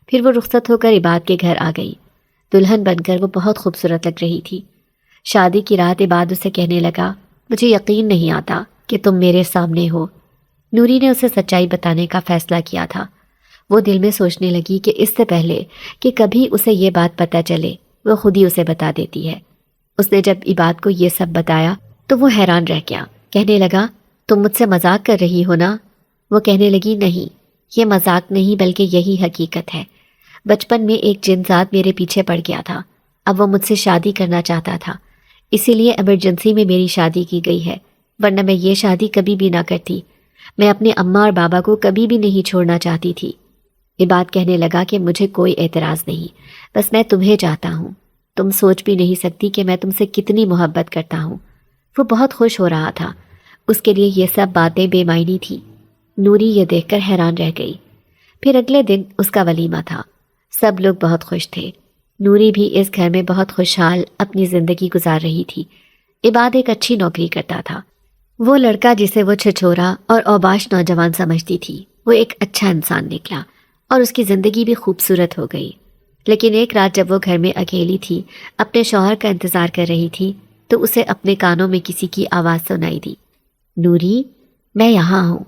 پھر وہ رخصت ہو کر عباد کے گھر آ گئی۔ دلہن بن کر وہ بہت خوبصورت لگ رہی تھی۔ شادی کی رات عباد اسے کہنے لگا، مجھے یقین نہیں آتا کہ تم میرے سامنے ہو۔ نوری نے اسے سچائی بتانے کا فیصلہ کیا تھا۔ وہ دل میں سوچنے لگی کہ اس سے پہلے کہ کبھی اسے یہ بات پتہ چلے، وہ خود ہی اسے بتا دیتی ہے۔ اس نے جب عباد کو یہ سب بتایا تو وہ حیران رہ گیا، کہنے لگا، تم مجھ سے مذاق کر رہی ہو نا؟ وہ کہنے لگی، نہیں، یہ مذاق نہیں بلکہ یہی حقیقت ہے۔ بچپن میں ایک جن ذات میرے پیچھے پڑ گیا تھا، اب وہ مجھ سے شادی کرنا چاہتا تھا، اسی لیے ایمرجنسی میں میری شادی کی گئی ہے، ورنہ میں یہ شادی کبھی بھی نہ کرتی۔ میں اپنے اماں اور بابا کو کبھی بھی نہیں چھوڑنا چاہتی تھی۔ عباد کہنے لگا کہ مجھے کوئی اعتراض نہیں، بس میں تمہیں چاہتا ہوں، تم سوچ بھی نہیں سکتی کہ میں تم سے کتنی محبت کرتا ہوں۔ وہ بہت خوش ہو رہا تھا، اس کے لیے یہ سب باتیں بے معنی تھیں۔ نوری یہ دیکھ کر حیران رہ گئی۔ پھر اگلے دن اس کا ولیمہ تھا، سب لوگ بہت خوش تھے۔ نوری بھی اس گھر میں بہت خوشحال اپنی زندگی گزار رہی تھی۔ عباد ایک اچھی نوکری کرتا تھا۔ وہ لڑکا جسے وہ چھچورا اور اوباش نوجوان سمجھتی تھی، وہ ایک اچھا انسان نکلا اور اس کی زندگی بھی خوبصورت ہو گئی۔ لیکن ایک رات جب وہ گھر میں اکیلی تھی، اپنے شوہر کا انتظار کر رہی تھی، تو اسے اپنے کانوں میں کسی کی آواز سنائی دی، نوری، میں یہاں ہوں،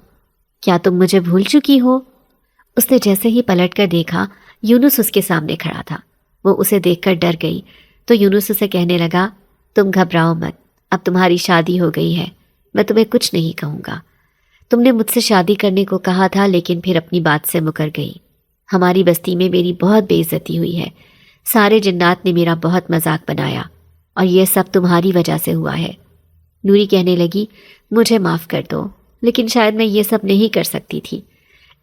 کیا تم مجھے بھول چکی ہو؟ اس نے جیسے ہی پلٹ کر دیکھا، یونس اس کے سامنے کھڑا تھا۔ وہ اسے دیکھ کر ڈر گئی تو یونس اسے کہنے لگا، تم گھبراؤ مت، اب تمہاری شادی ہو گئی ہے، میں تمہیں کچھ نہیں کہوں گا۔ تم نے مجھ سے شادی کرنے کو کہا تھا لیکن پھر اپنی بات سے مکر گئی۔ ہماری بستی میں میری بہت بے عزتی ہوئی ہے، سارے جنات نے میرا بہت مذاق بنایا اور یہ سب تمہاری وجہ سے ہوا ہے۔ نوری کہنے لگی، مجھے معاف کر دو، لیکن شاید میں یہ سب نہیں کر سکتی تھی۔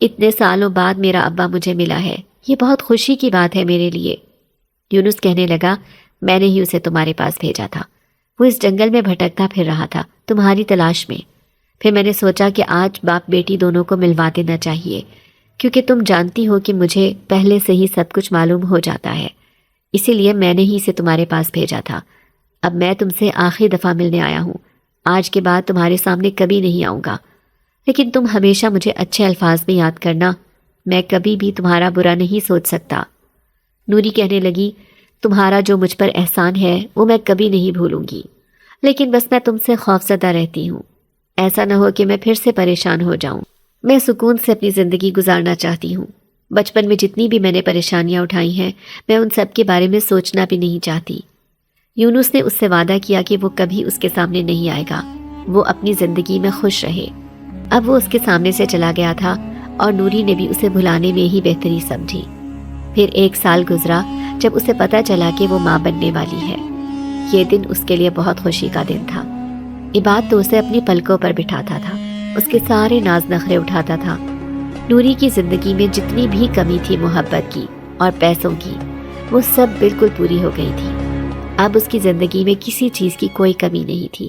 اتنے سالوں بعد میرا ابا مجھے ملا ہے، یہ بہت خوشی کی بات ہے میرے لیے۔ یونس کہنے لگا، میں نے ہی اسے تمہارے پاس بھیجا تھا، وہ اس جنگل میں بھٹکتا پھر رہا تھا تمہاری تلاش میں۔ پھر میں نے سوچا کہ آج باپ بیٹی دونوں کو ملوا دینا چاہیے، کیونکہ تم جانتی ہو کہ مجھے پہلے سے ہی سب کچھ معلوم ہو جاتا ہے، اسی لیے میں نے ہی اسے تمہارے پاس بھیجا تھا۔ اب میں تم سے آخری دفعہ ملنے آیا ہوں، آج کے بعد تمہارے سامنے کبھی نہیں آؤں گا، لیکن تم ہمیشہ مجھے اچھے الفاظ میں یاد کرنا، میں کبھی بھی تمہارا برا نہیں سوچ سکتا۔ نوری کہنے لگی، تمہارا جو مجھ پر احسان ہے وہ میں کبھی نہیں بھولوں گی، لیکن بس میں تم سے خوفزدہ رہتی ہوں، ایسا نہ ہو کہ میں پھر سے پریشان ہو جاؤں۔ میں سکون سے اپنی زندگی گزارنا چاہتی ہوں، بچپن میں جتنی بھی میں نے پریشانیاں اٹھائی ہیں میں ان سب کے بارے میں سوچنا بھی نہیں چاہتی۔ یونس نے اس سے وعدہ کیا کہ وہ کبھی اس کے سامنے نہیں آئے گا، وہ اپنی زندگی میں خوش رہے۔ اب وہ اس کے سامنے سے چلا گیا تھا اور نوری نے بھی اسے بھلانے میں ہی بہتری سمجھی۔ پھر 1 سال گزرا جب اسے پتہ چلا کہ وہ ماں بننے والی ہے۔ یہ دن اس کے لیے بہت خوشی کا دن تھا۔ عباد تو اسے اپنی پلکوں پر بٹھاتا تھا، اس کے سارے ناز نخرے اٹھاتا تھا۔ نوری کی زندگی میں جتنی بھی کمی تھی محبت کی اور پیسوں کی، وہ سب بالکل پوری ہو گئی تھی۔ اب اس کی زندگی میں کسی چیز کی کوئی کمی نہیں تھی۔